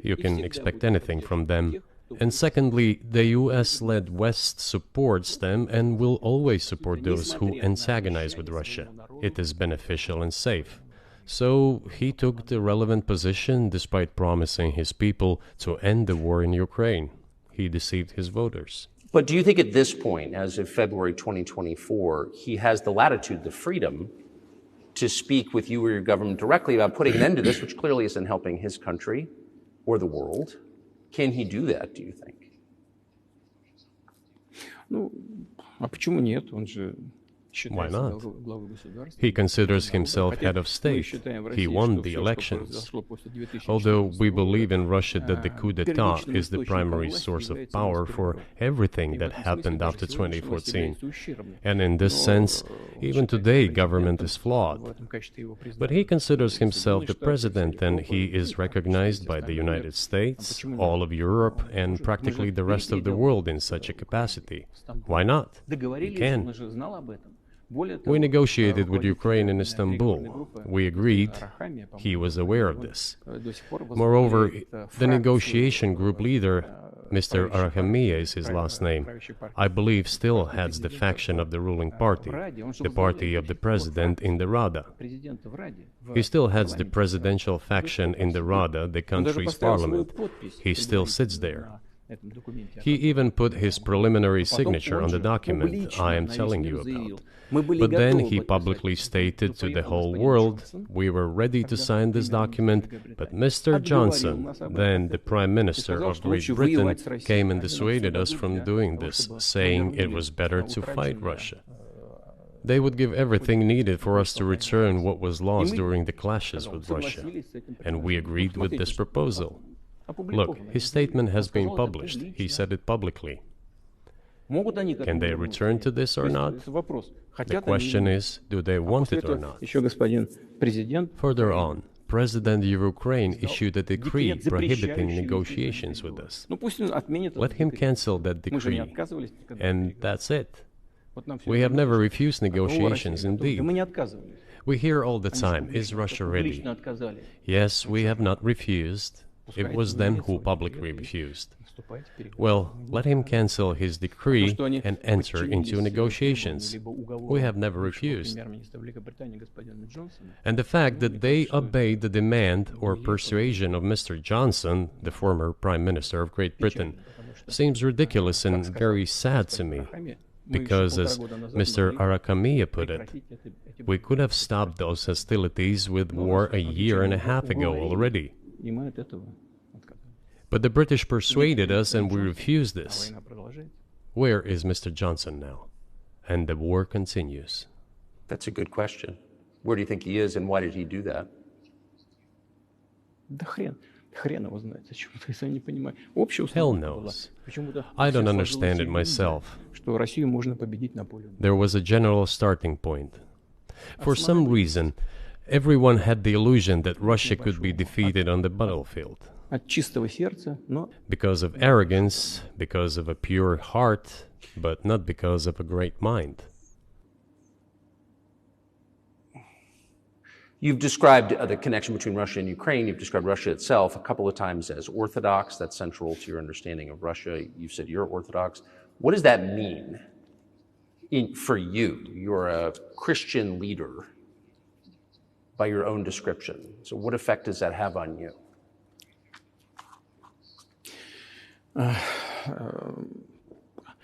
You can expect anything from them. And secondly, the US-led West supports them and will always support those who antagonize with Russia. It is beneficial and safe. So he took the relevant position despite promising his people to end the war in Ukraine. He deceived his voters. But do you think at this point, as of February 2024, he has the latitude, the freedom to speak with you or your government directly about putting an end to this, which clearly isn't helping his country or the world? Can he do that, do you think? Ну, а почему нет? Он же Why not? He considers himself head of state. He won the elections. Although we believe in Russia that the coup d'etat is the primary source of power for everything that happened after 2014. And in this sense, even today, government is flawed. But he considers himself the president, and he is recognized by the United States, all of Europe, and practically the rest of the world in such a capacity. Why not? He can. We negotiated with Ukraine in Istanbul. We agreed. He was aware of this. Moreover, the negotiation group leader, Mr. Arahamiya is his last name, I believe still heads the faction of the ruling party, the party of the president in the Rada. He still heads the presidential faction in the Rada, the country's parliament. He still sits there. He even put his preliminary signature on the document I am telling you about. But then he publicly stated to the whole world, we were ready to sign this document, but Mr. Johnson, then the Prime Minister of Great Britain, came and dissuaded us from doing this, saying it was better to fight Russia. They would give everything needed for us to return what was lost during the clashes with Russia, and we agreed with this proposal. Look, his statement has been published. He said it publicly. Can they return to this or not? The question is, do they want it or not? Further on, President of Ukraine issued a decree prohibiting negotiations with us. Let him cancel that decree, and that's it. We have never refused negotiations, indeed. We hear all the time, is Russia ready? Yes, we have not refused. It was them who publicly refused. Well, let him cancel his decree and enter into negotiations. We have never refused. And the fact that they obeyed the demand or persuasion of Mr. Johnson, the former Prime Minister of Great Britain, seems ridiculous and very sad to me. Because, as Mr. Arahamiya put it, we could have stopped those hostilities with war a year and a half ago already. But the British persuaded us and we refused this. Where is Mr. Johnson now? And the war continues. That's a good question. Where do you think he is and why did he do that? Hell knows. I don't understand it myself. There was a general starting point. For some reason, everyone had the illusion that Russia could be defeated on the battlefield. Because of arrogance, because of a pure heart, but not because of a great mind. You've described the connection between Russia and Ukraine. You've described Russia itself a couple of times as Orthodox. That's central to your understanding of Russia. You've said you're Orthodox. What does that mean for you? You're a Christian leader by your own description. So what effect does that have on you?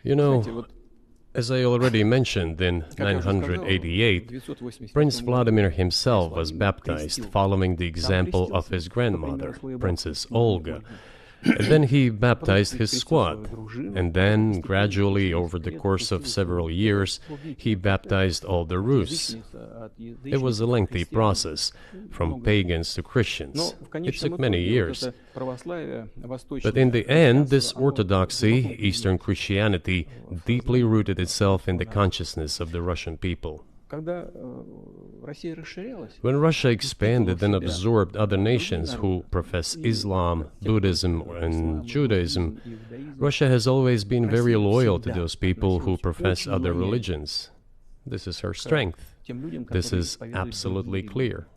You know, as I already mentioned, in 988, Prince Vladimir himself was baptized following the example of his grandmother, Princess Olga. And then he baptized his squad, and then, gradually, over the course of several years, he baptized all the Rus. It was a lengthy process, from pagans to Christians. It took many years. But in the end, this orthodoxy, Eastern Christianity, deeply rooted itself in the consciousness of the Russian people. When Russia expanded and absorbed other nations who profess Islam, Buddhism, and Judaism, Russia has always been very loyal to those people who profess other religions. This is her strength. This is absolutely clear.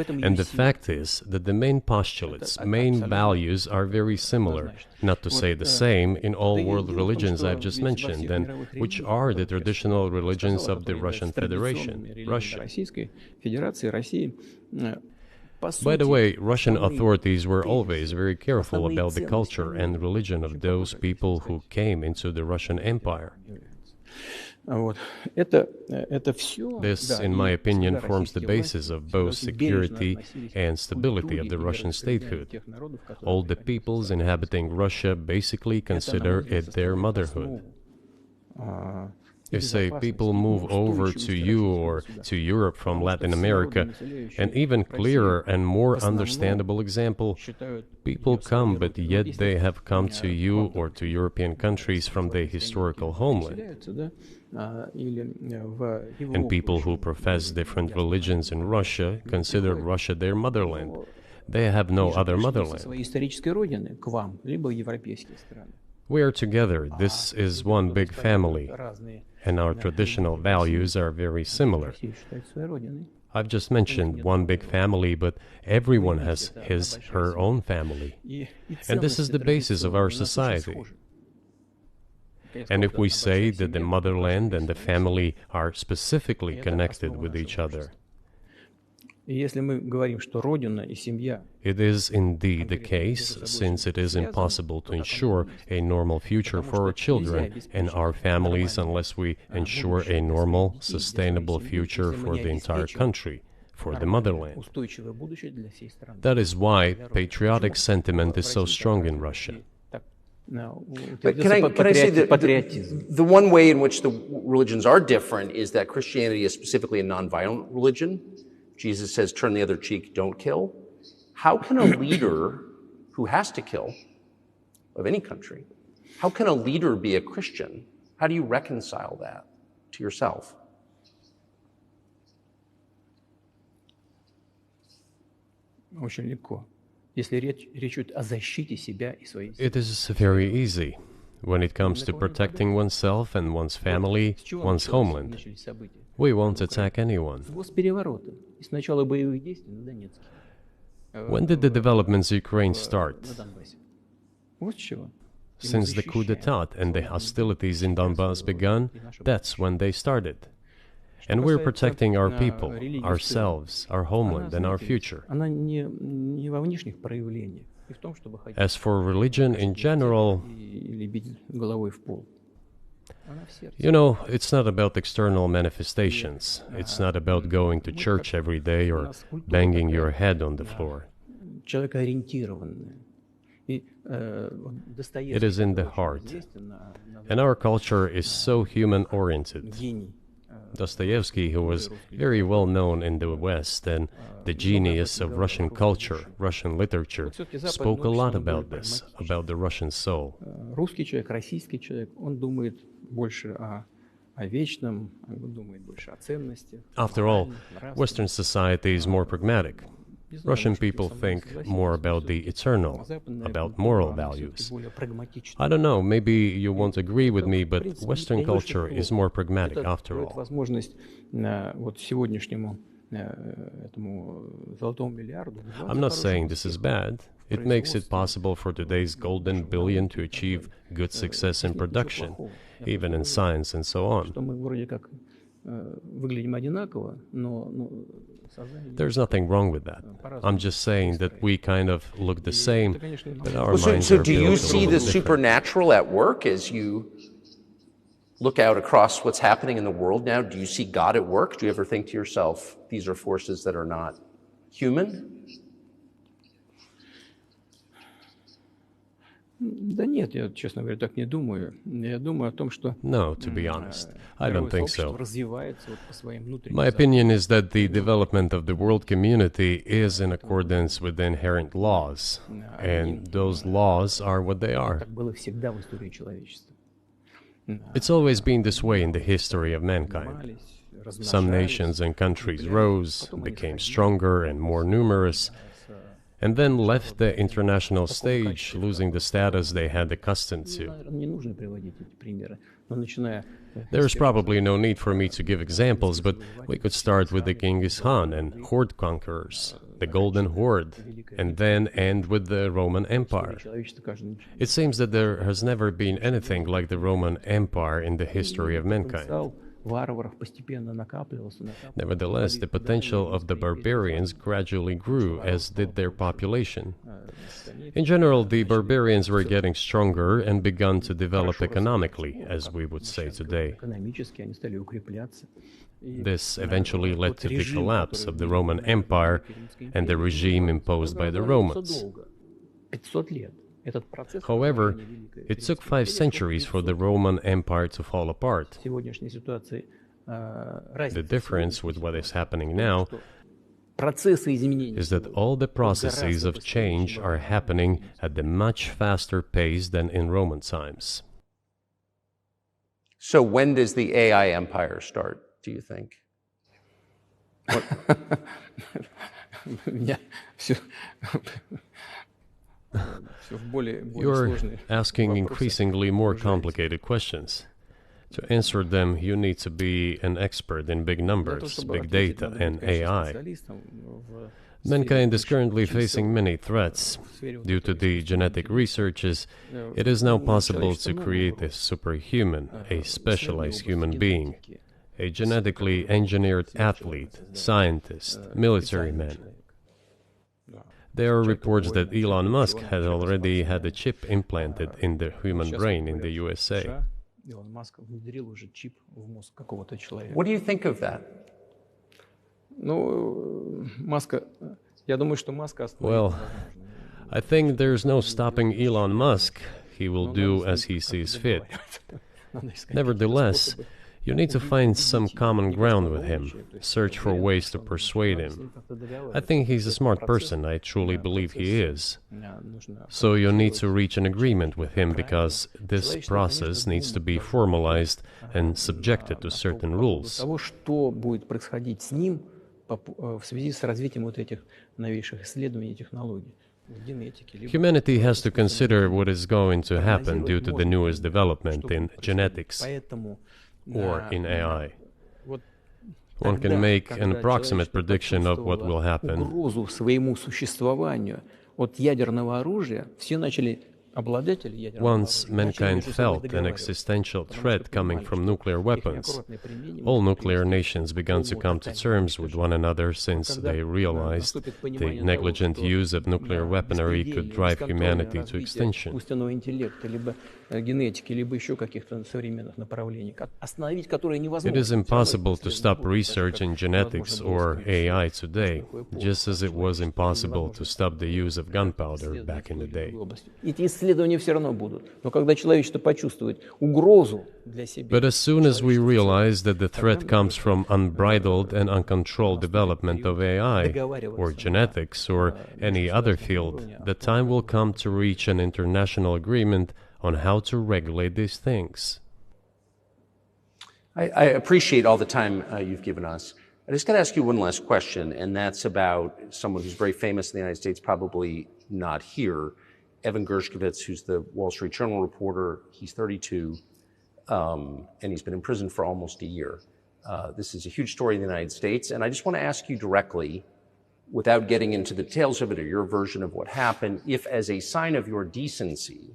And the fact is that the main postulates, main values are very similar, not to say the same, in all world religions I've just mentioned, and which are the traditional religions of the Russian Federation, Russia. By the way, Russian authorities were always very careful about the culture and religion of those people who came into the Russian Empire. This, in my opinion, forms the basis of both security and stability of the Russian statehood. All the peoples inhabiting Russia basically consider it their motherhood. If, say, people move over to you or to Europe from Latin America, an even clearer and more understandable example, people come, but yet they have come to you or to European countries from their historical homeland. And people who profess different religions in Russia consider Russia their motherland. They have no other motherland. We are together. This is one big family, and our traditional values are very similar. I've just mentioned one big family, but everyone has his, her own family. And this is the basis of our society. And if we say that the motherland and the family are specifically connected with each other, it is indeed the case, since it is impossible to ensure a normal future for our children and our families unless we ensure a normal, sustainable future for the entire country, for the motherland. That is why patriotic sentiment is so strong in Russia. But can I say that the one way in which the religions are different is that Christianity is specifically a nonviolent religion. Jesus says, turn the other cheek, don't kill. How can a leader who has to kill, of any country, how can a leader be a Christian? How do you reconcile that to yourself? It is very easy when it comes to protecting oneself and one's family, one's homeland. We won't attack anyone. When did the developments in Ukraine start? Since the coup d'etat and the hostilities in Donbass began, that's when they started. And we're protecting our people, ourselves, our homeland, and our future. As for religion in general, you know, it's not about external manifestations. It's not about going to church every day or banging your head on the floor. It is in the heart. And our culture is so human-oriented. Dostoevsky, who was very well known in the West and the genius of Russian culture, Russian literature, spoke a lot about this, about the Russian soul. After all, Western society is more pragmatic. Russian people think more about the eternal, about moral values. I don't know, maybe you won't agree with me, but Western culture is more pragmatic after all. I'm not saying this is bad. It makes it possible for today's golden billion to achieve good success in production, even in science and so on. There's nothing wrong with that. I'm just saying that we kind of look the same, but our minds so are do you built a see little the different. supernatural at work as you look out across what's happening in the world now? Do you see God at work? Do you ever think to yourself, these are forces that are not human? No, to be honest, I don't think so. My opinion is that the development of the world community is in accordance with the inherent laws, and those laws are what they are. It's always been this way in the history of mankind. Some nations and countries rose, became stronger and more numerous, and then left the international stage, losing the status they had accustomed to. There's probably no need for me to give examples, but we could start with the Genghis Khan and horde conquerors, the Golden Horde, and then end with the Roman Empire. It seems that there has never been anything like the Roman Empire in the history of mankind. Nevertheless, the potential of the barbarians gradually grew, as did their population. In general, the barbarians were getting stronger and begun to develop economically, as we would say today. This eventually led to the collapse of the Roman Empire and the regime imposed by the Romans. Этот процесс, However, it took 5 centuries for the Roman Empire to fall apart. в сегодняшней ситуации The difference with what is happening now процессы изменений is that all the processes of change are happening at a much faster pace than in Roman times. So when does the AI empire start, do you think? меня всё в более You're сложные asking вопросы. increasingly more complicated questions. To answer them, you need to be an expert in big Для того, numbers, чтобы big ответить, data, надо быть, and конечно, AI. специалистом в Mankind is сфере currently чисел. facing many threats. В сфере Due to искусственного the genetic интеллекта. researches, it is now possible Человечество to много create a угроз. superhuman, a В specialized исследовании human области being, генетики, a genetically engineered athlete, scientist, military man. There are reports that Elon Musk has already had a chip implanted in the human brain in the USA. Илон Маск внедрил уже чип в мозг какого-то человека. What do you think of that? Ну, Маска, я думаю, что Маска остановить Well, невозможно. I think there's no stopping Elon Musk. He will do as he sees fit. Надо искать Nevertheless, способы. you need to find some common ground with him, search for ways to persuade him. I think he's a smart person, I truly believe he is. So you need to reach an agreement with him because this process needs to be formalized and subjected to certain rules. Того, что будет происходить с ним в связи с развитием вот этих новейших исследований и технологий. Humanity has to consider what is going to happen due to the newest development in genetics or in AI. One can make an approximate prediction of what will happen. Угрозу своему существованию от ядерного оружия, все начали обладатели ядерного Once оружия, mankind felt an existential threat coming from nuclear weapons, all nuclear nations began to come to terms with one another since they realized the negligent use of nuclear weaponry could drive humanity to extinction. искусственного интеллекта, либо генетики, либо еще каких-то современных направлений, остановить которые невозможно. It is impossible to stop research in genetics or AI today, just as it was impossible to stop the use of gunpowder back in the day. Эти исследования все равно будут. Но когда человечество почувствует угрозу для себя, But as soon as we realize that the threat comes from unbridled and uncontrolled development of AI, or genetics, or any other field, the time will come to reach an international agreement on how to regulate these things. I appreciate all the time you've given us. I just got to ask you one last question, and that's about someone who's very famous in the United States, probably not here, Evan Gershkovich, who's the Wall Street Journal reporter. He's 32, and he's been in prison for almost a year. This is a huge story in the United States, and I just want to ask you directly, without getting into the details of it or your version of what happened, if as a sign of your decency,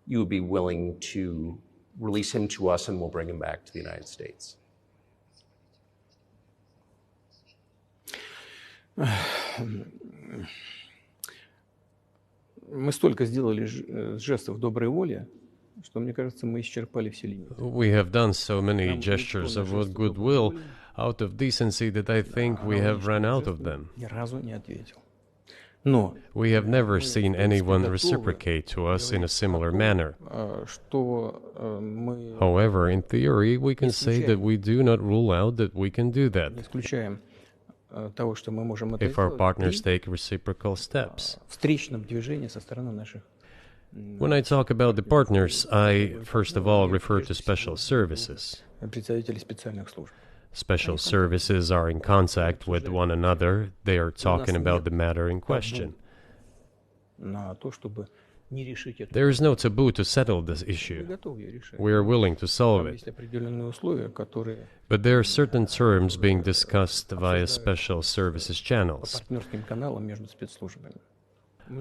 you would be willing to release him to us and we'll bring him back to the United States. мы столько сделали жестов доброй воли, что, мне кажется, мы исчерпали все лимиты. We have done so many gestures of goodwill out of decency that I think we have run out of them. Ни разу не ответил. Но We have never seen anyone reciprocate to us in a similar manner. что мы However, in theory, we can say that we do not rule out that we can do that не исключаем того, что мы можем это if our сделать partners при take reciprocal steps. встречном движении со стороны наших. When I talk about the partners, I first of all refer to special services. Представителей специальных служб. Special services are in contact with one another. They are talking about the matter in question. На то, чтобы не решить эту There is no taboo to settle this мы issue. готовы ее решать. We are willing to solve Там it. есть определенные условия, которые But there are certain terms being discussed via special services по channels. партнерским каналам между спецслужбами.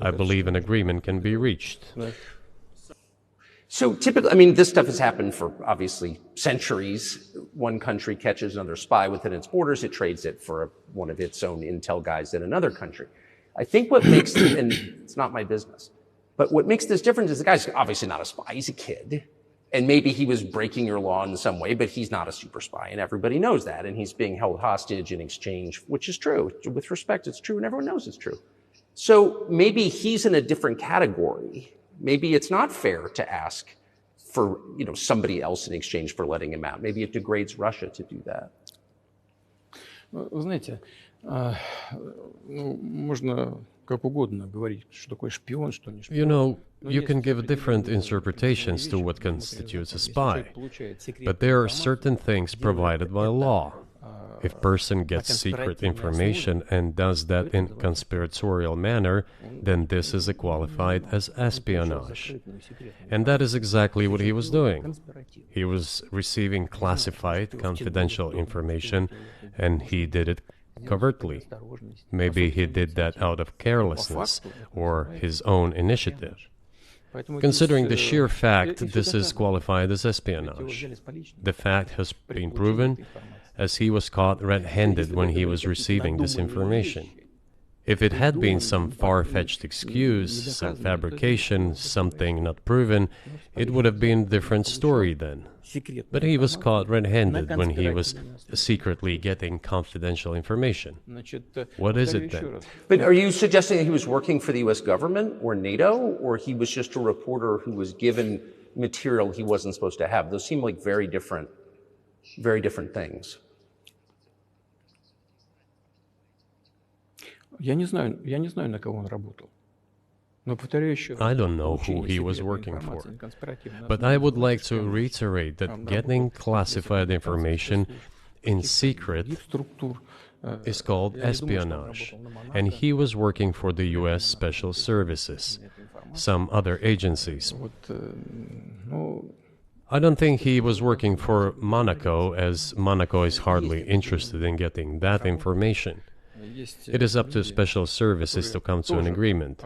I believe an agreement can be reached. So typically, I mean, this stuff has happened for obviously centuries. One country catches another spy within its borders, it trades it for one of its own intel guys in another country. I think what makes, and it's not my business, but what makes this different is the guy's obviously not a spy, he's a kid. And maybe he was breaking your law in some way, but he's not a super spy, and everybody knows that. And he's being held hostage in exchange, which is true. With respect, it's true, and everyone knows it's true. So maybe he's in a different category maybe it's not fair to ask for somebody else in exchange for letting him out. Maybe it degrades Russia to do that. Вы знаете, можно как угодно говорить, что такое шпион, что не шпион. You know, you can give different interpretations to what constitutes a spy, but there are certain things provided by law. If a person gets secret information and does that in conspiratorial manner, then this is qualified as espionage. And that is exactly what he was doing. He was receiving classified, confidential information, and he did it covertly. Maybe he did that out of carelessness or his own initiative. Considering the sheer fact, this is qualified as espionage. The fact has been proven, as he was caught red-handed when he was receiving this information. If it had been some far-fetched excuse, some fabrication, something not proven, it would have been a different story then. But he was caught red-handed when he was secretly getting confidential information. What is it then? But are you suggesting that he was working for the U.S. government or NATO, or he was just a reporter who was given material he wasn't supposed to have? Those seem like very different things. Я не знаю, на кого он работал. Но повторяю еще. I don't know who he was working for, but I would like to reiterate that getting classified information in secret is called espionage, and he was working for the U.S. Special Services, some other agencies. I don't think he was working for Monaco, as Monaco is hardly interested in getting that information. It is up to special services to come to an agreement.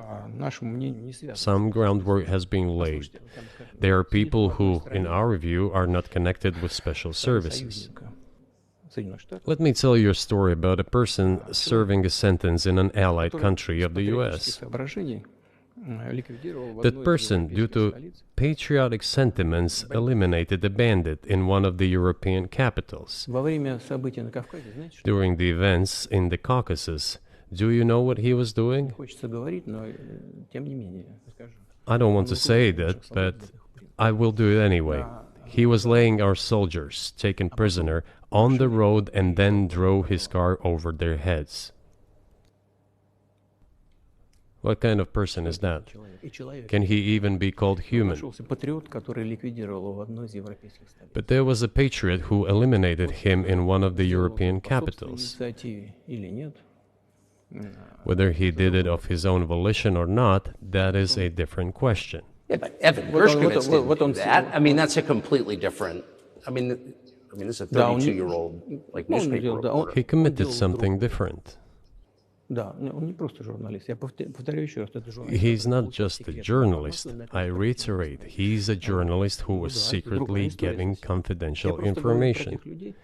Some groundwork has been laid. There are people who, in our view, are not connected with special services. Let me tell you a story about a person serving a sentence in an allied country of the U.S. That person, due to patriotic sentiments, eliminated a bandit in one of the European capitals. During the events in the Caucasus, do you know what he was doing? I don't want to say that, but I will do it anyway. He was laying our soldiers, taken prisoner, on the road and then drove his car over their heads. What kind of person is that? Can he even be called human? But there was a patriot who eliminated him in one of the European capitals. Whether he did it of his own volition or not, that is a different question. Yeah, but Evan Gershkovich didn't do that. I mean, that's a completely different. I mean, this is a 32-year-old newspaper reporter. He committed something different. He's not just a journalist. I reiterate, he's a journalist who was secretly getting confidential information.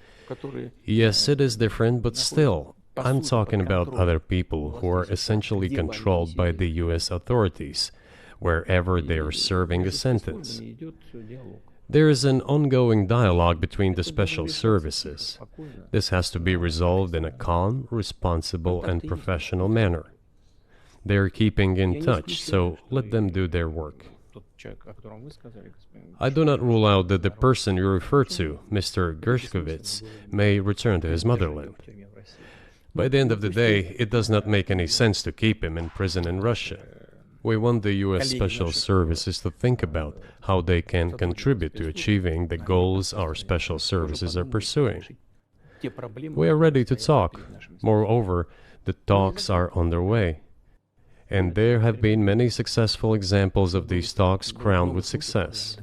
Yes, it is different, but still, I'm talking about other people who are essentially controlled by the U.S. authorities, wherever they are serving a sentence. There is an ongoing dialogue between the special services. This has to be resolved in a calm, responsible, and professional manner. They are keeping in touch, so let them do their work. I do not rule out that the person you refer to, Mr. Gershkovich, may return to his motherland. By the end of the day, it does not make any sense to keep him in prison in Russia. We want the U.S. Special Services to think about how they can contribute to achieving the goals our special services are pursuing. We are ready to talk. Moreover, the talks are underway. And there have been many successful examples of these talks crowned with success.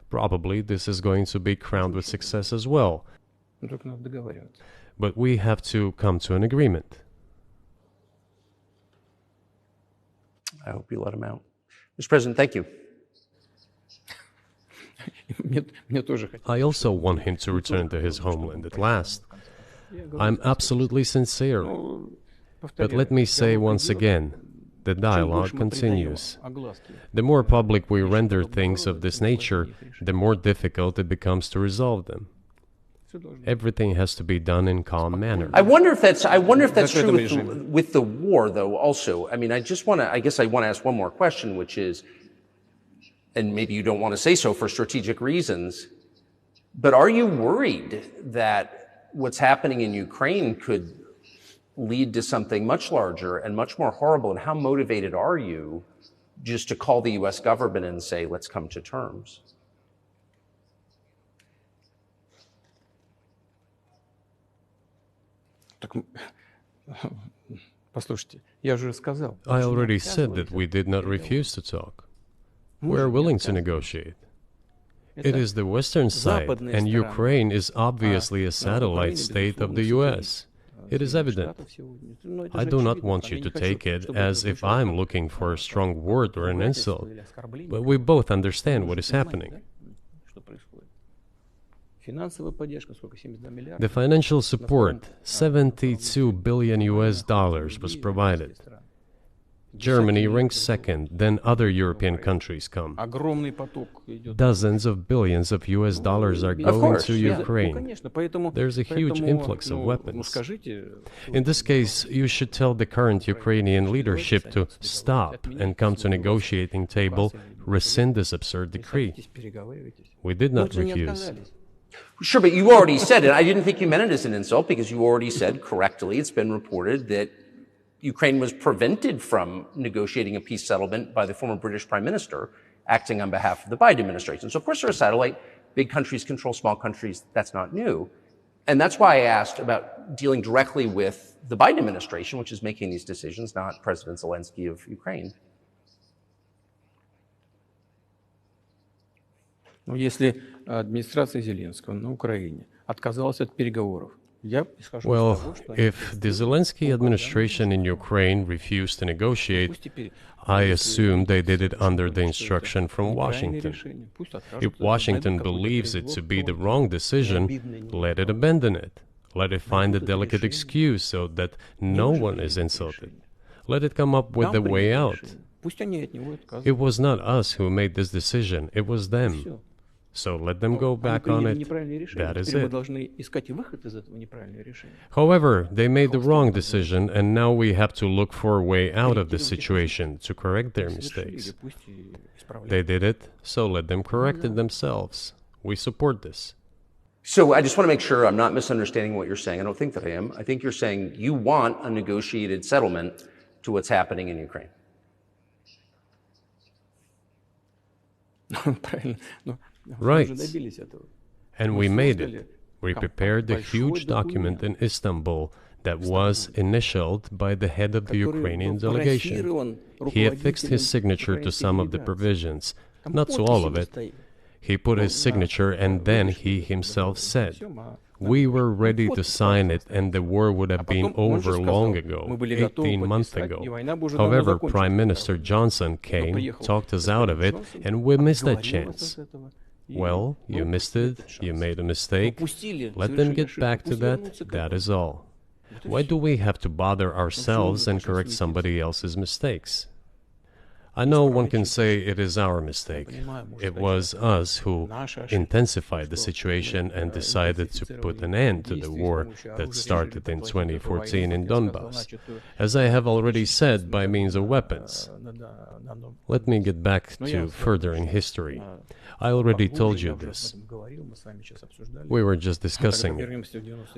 Probably this is going to be crowned with success as well. But we have to come to an agreement. I hope you let him out. Mr. President, thank you. I also want him to return to his homeland at last. I'm absolutely sincere. But let me say once again, the dialogue continues. The more public we render things of this nature, the more difficult it becomes to resolve them. Everything has to be done in calm manner. I wonder if that's true with the war, though. Also, I mean, I guess I want to ask one more question, which is, and maybe you don't want to say so for strategic reasons, but are you worried that what's happening in Ukraine could lead to something much larger and much more horrible? And how motivated are you just to call the U.S. government and say, let's come to terms? I already said that we did not refuse to talk. We are willing to negotiate. It is the Western side, and Ukraine is obviously a satellite state of the U.S. It is evident. I do not want you to take it as if I'm looking for a strong word or an insult, but we both understand what is happening. The financial support, $72 billion was provided. Germany ranks second, then other European countries come. Dozens of billions of US dollars are going to Ukraine. There's a huge influx of weapons. In this case, you should tell the current Ukrainian leadership to stop and come to negotiating table, rescind this absurd decree. We did not refuse. Sure, but you already said it. I didn't think you meant it as an insult because you already said correctly, it's been reported that Ukraine was prevented from negotiating a peace settlement by the former British Prime Minister acting on behalf of the Biden administration. So of course they're a satellite. Big countries control small countries. That's not new. And that's why I asked about dealing directly with the Biden administration, which is making these decisions, not President Zelensky of Ukraine. Если администрация Зеленского на Украине отказалась от переговоров, well, if the Zelensky administration in Ukraine refused to negotiate, I assume they did it under the instruction from Washington. If Washington believes it to be the wrong decision, let it abandon it. Let it find a delicate excuse so that no one is insulted. Let it come up with a way out. It was not us who made this decision, it was them. So let them go back on it. That is it. However, they made the wrong decision, and now we have to look for a way out of the situation to correct their mistakes. They did it, so let them correct it themselves. We support this. So I just want to make sure I'm not misunderstanding what you're saying. I don't think that I am. I think you're saying you want a negotiated settlement to what's happening in Ukraine. Right. And we made it. We prepared a huge document in Istanbul that was initialed by the head of the Ukrainian delegation. He affixed his signature to some of the provisions, not to all of it. He put his signature and then he himself said, we were ready to sign it and the war would have been over long ago, 18 months ago. However, Prime Minister Johnson came, talked us out of it, and we missed that chance. Well, you missed it, you made a mistake, let them get back to that, that is all. Why do we have to bother ourselves and correct somebody else's mistakes? I know one can say it is our mistake. It was us who intensified the situation and decided to put an end to the war that started in 2014 in Donbass, as I have already said, by means of weapons. Let me get back to furthering history. I already told you this. We were just discussing it.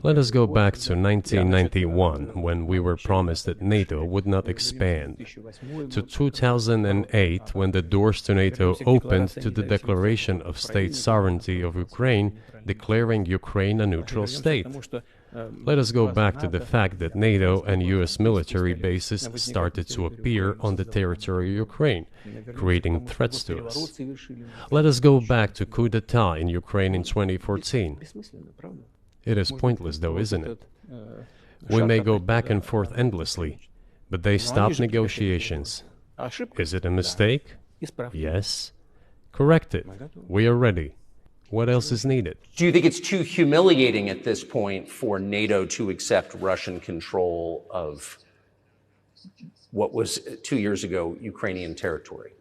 Let us go back to 1991, when we were promised that NATO would not expand, to 2008, when the doors to NATO opened to the declaration of state sovereignty of Ukraine, declaring Ukraine a neutral state. Let us go back to the fact that NATO and US military bases started to appear on the territory of Ukraine, creating threats to us. Let us go back to coup d'etat in Ukraine in 2014. It is pointless though, isn't it? We may go back and forth endlessly, but they stopped negotiations. Is it a mistake? Yes. Correct it. We are ready. What else is needed? Do you think it's too humiliating at this point for NATO to accept Russian control of what was 2 years ago Ukrainian territory?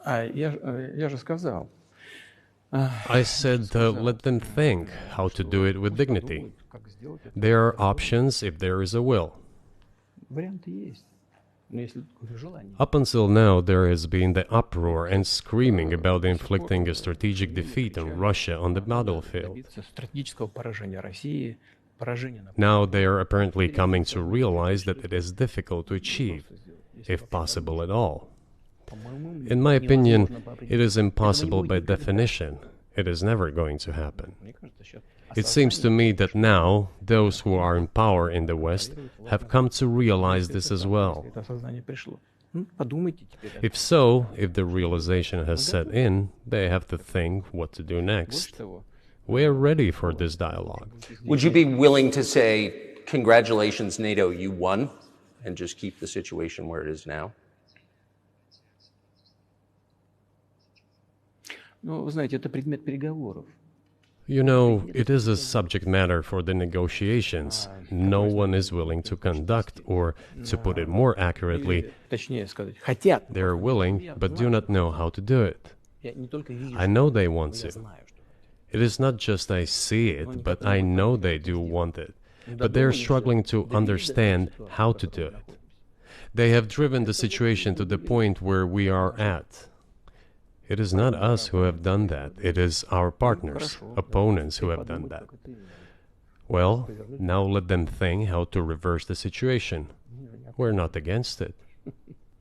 Я же сказал, I said, let them think how to do it with dignity. There are options if there is a will. Варианты есть. Но если желание. Up until now, there has been the uproar and screaming about inflicting a strategic defeat on Russia on the battlefield. Стратегического поражения России, поражения на Now they are apparently coming to realize that it is difficult to achieve, if possible at all. In my opinion, it is impossible by definition. It is never going to happen. It seems to me that now those who are in power in the West have come to realize this as well. это осознание пришло. Подумайте теперь. If so, if the realization has set in, they have to think what to do next. We are ready for this dialogue. Would you be willing to say, congratulations, NATO, you won, and just keep the situation where it is now? Ну, вы знаете, это предмет переговоров. You know, it is a subject matter for the negotiations. No one is willing to conduct, or, to put it more accurately, Точнее сказать, хотят. they are willing but do not know how to do it. Я не только вижу, I know they want я to. знаю, что It is not just I see it, but I know they do want it. But they are struggling to understand how to do it. They have driven the situation to the point where we are at. It is not us who have done that. It is our partners, opponents who have done that. Well, now let them think how to reverse the situation. We're not against it.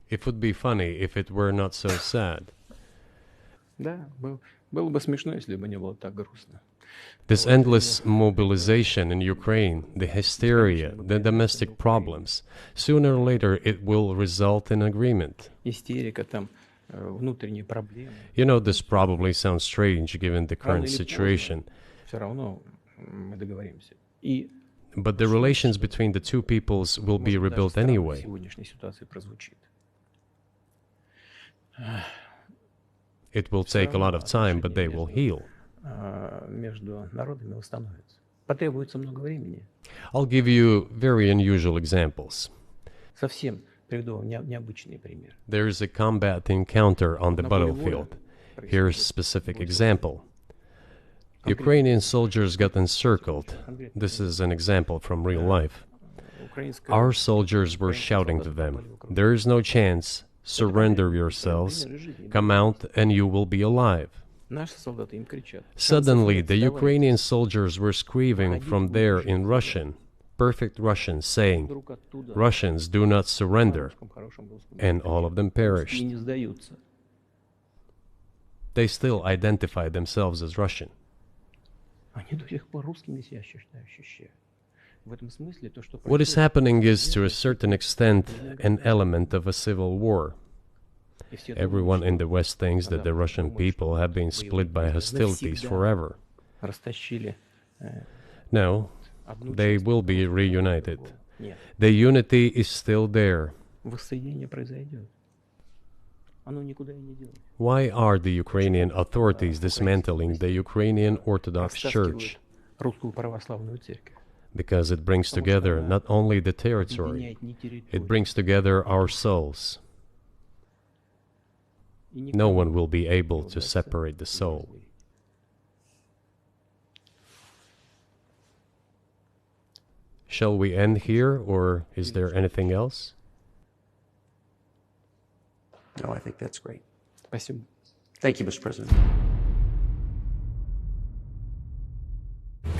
It would be funny if it were not so sad. Да, было бы смешно, если бы не было так грустно. This endless mobilization in Ukraine, the hysteria, the domestic problems, sooner or later it will result in agreement. Истерика, там, внутренние проблемы. You know, this probably sounds strange given the current situation, Все равно мы договоримся. И but the relations between the two peoples will be rebuilt anyway. в сегодняшней ситуации прозвучит. It will take a lot of time, but they will heal. Между народами восстановится. Потребуется много времени. I'll give you very unusual examples. Совсем приведу вам необычный пример. There is a combat encounter on the battlefield. Here's a specific example. Ukrainian soldiers got encircled. This is an example from real life. Our soldiers were shouting to them, "There is no chance. Surrender yourselves. Come out and you will be alive." Наши солдаты им кричат. Suddenly, the Ukrainian soldiers were screaming from there in Russian, perfect Russian, saying, Вдруг оттуда "Russians, do not surrender." на хорошем русском And all of them и perished. не сдаются. They still identify themselves as Russian. Они до сих пор русскими себя ощущают. В этом смысле то, что What is happening is, to a certain extent, an element of a civil war. Everyone in the West thinks that the Russian people have been split by hostilities forever. растащили No, they will be reunited. Нет, The unity is still there. воссоединение произойдет. Оно никуда и не делось. Why are the Ukrainian authorities dismantling the Ukrainian Orthodox Church? Растаскивают русскую православную церковь. Because it brings together not only the territory, Объединяет не территорию. it brings together our souls. И никому No one will be able не to удастся separate the soul. разлить. Shall we end here, or is there anything else? No, I think that's great. Спасибо. Thank you, Mr. President.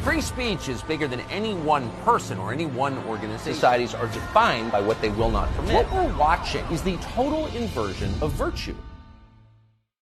Free speech is bigger than any one person or any one organization. Societies are defined by what they will not permit. What we're watching is the total inversion of virtue.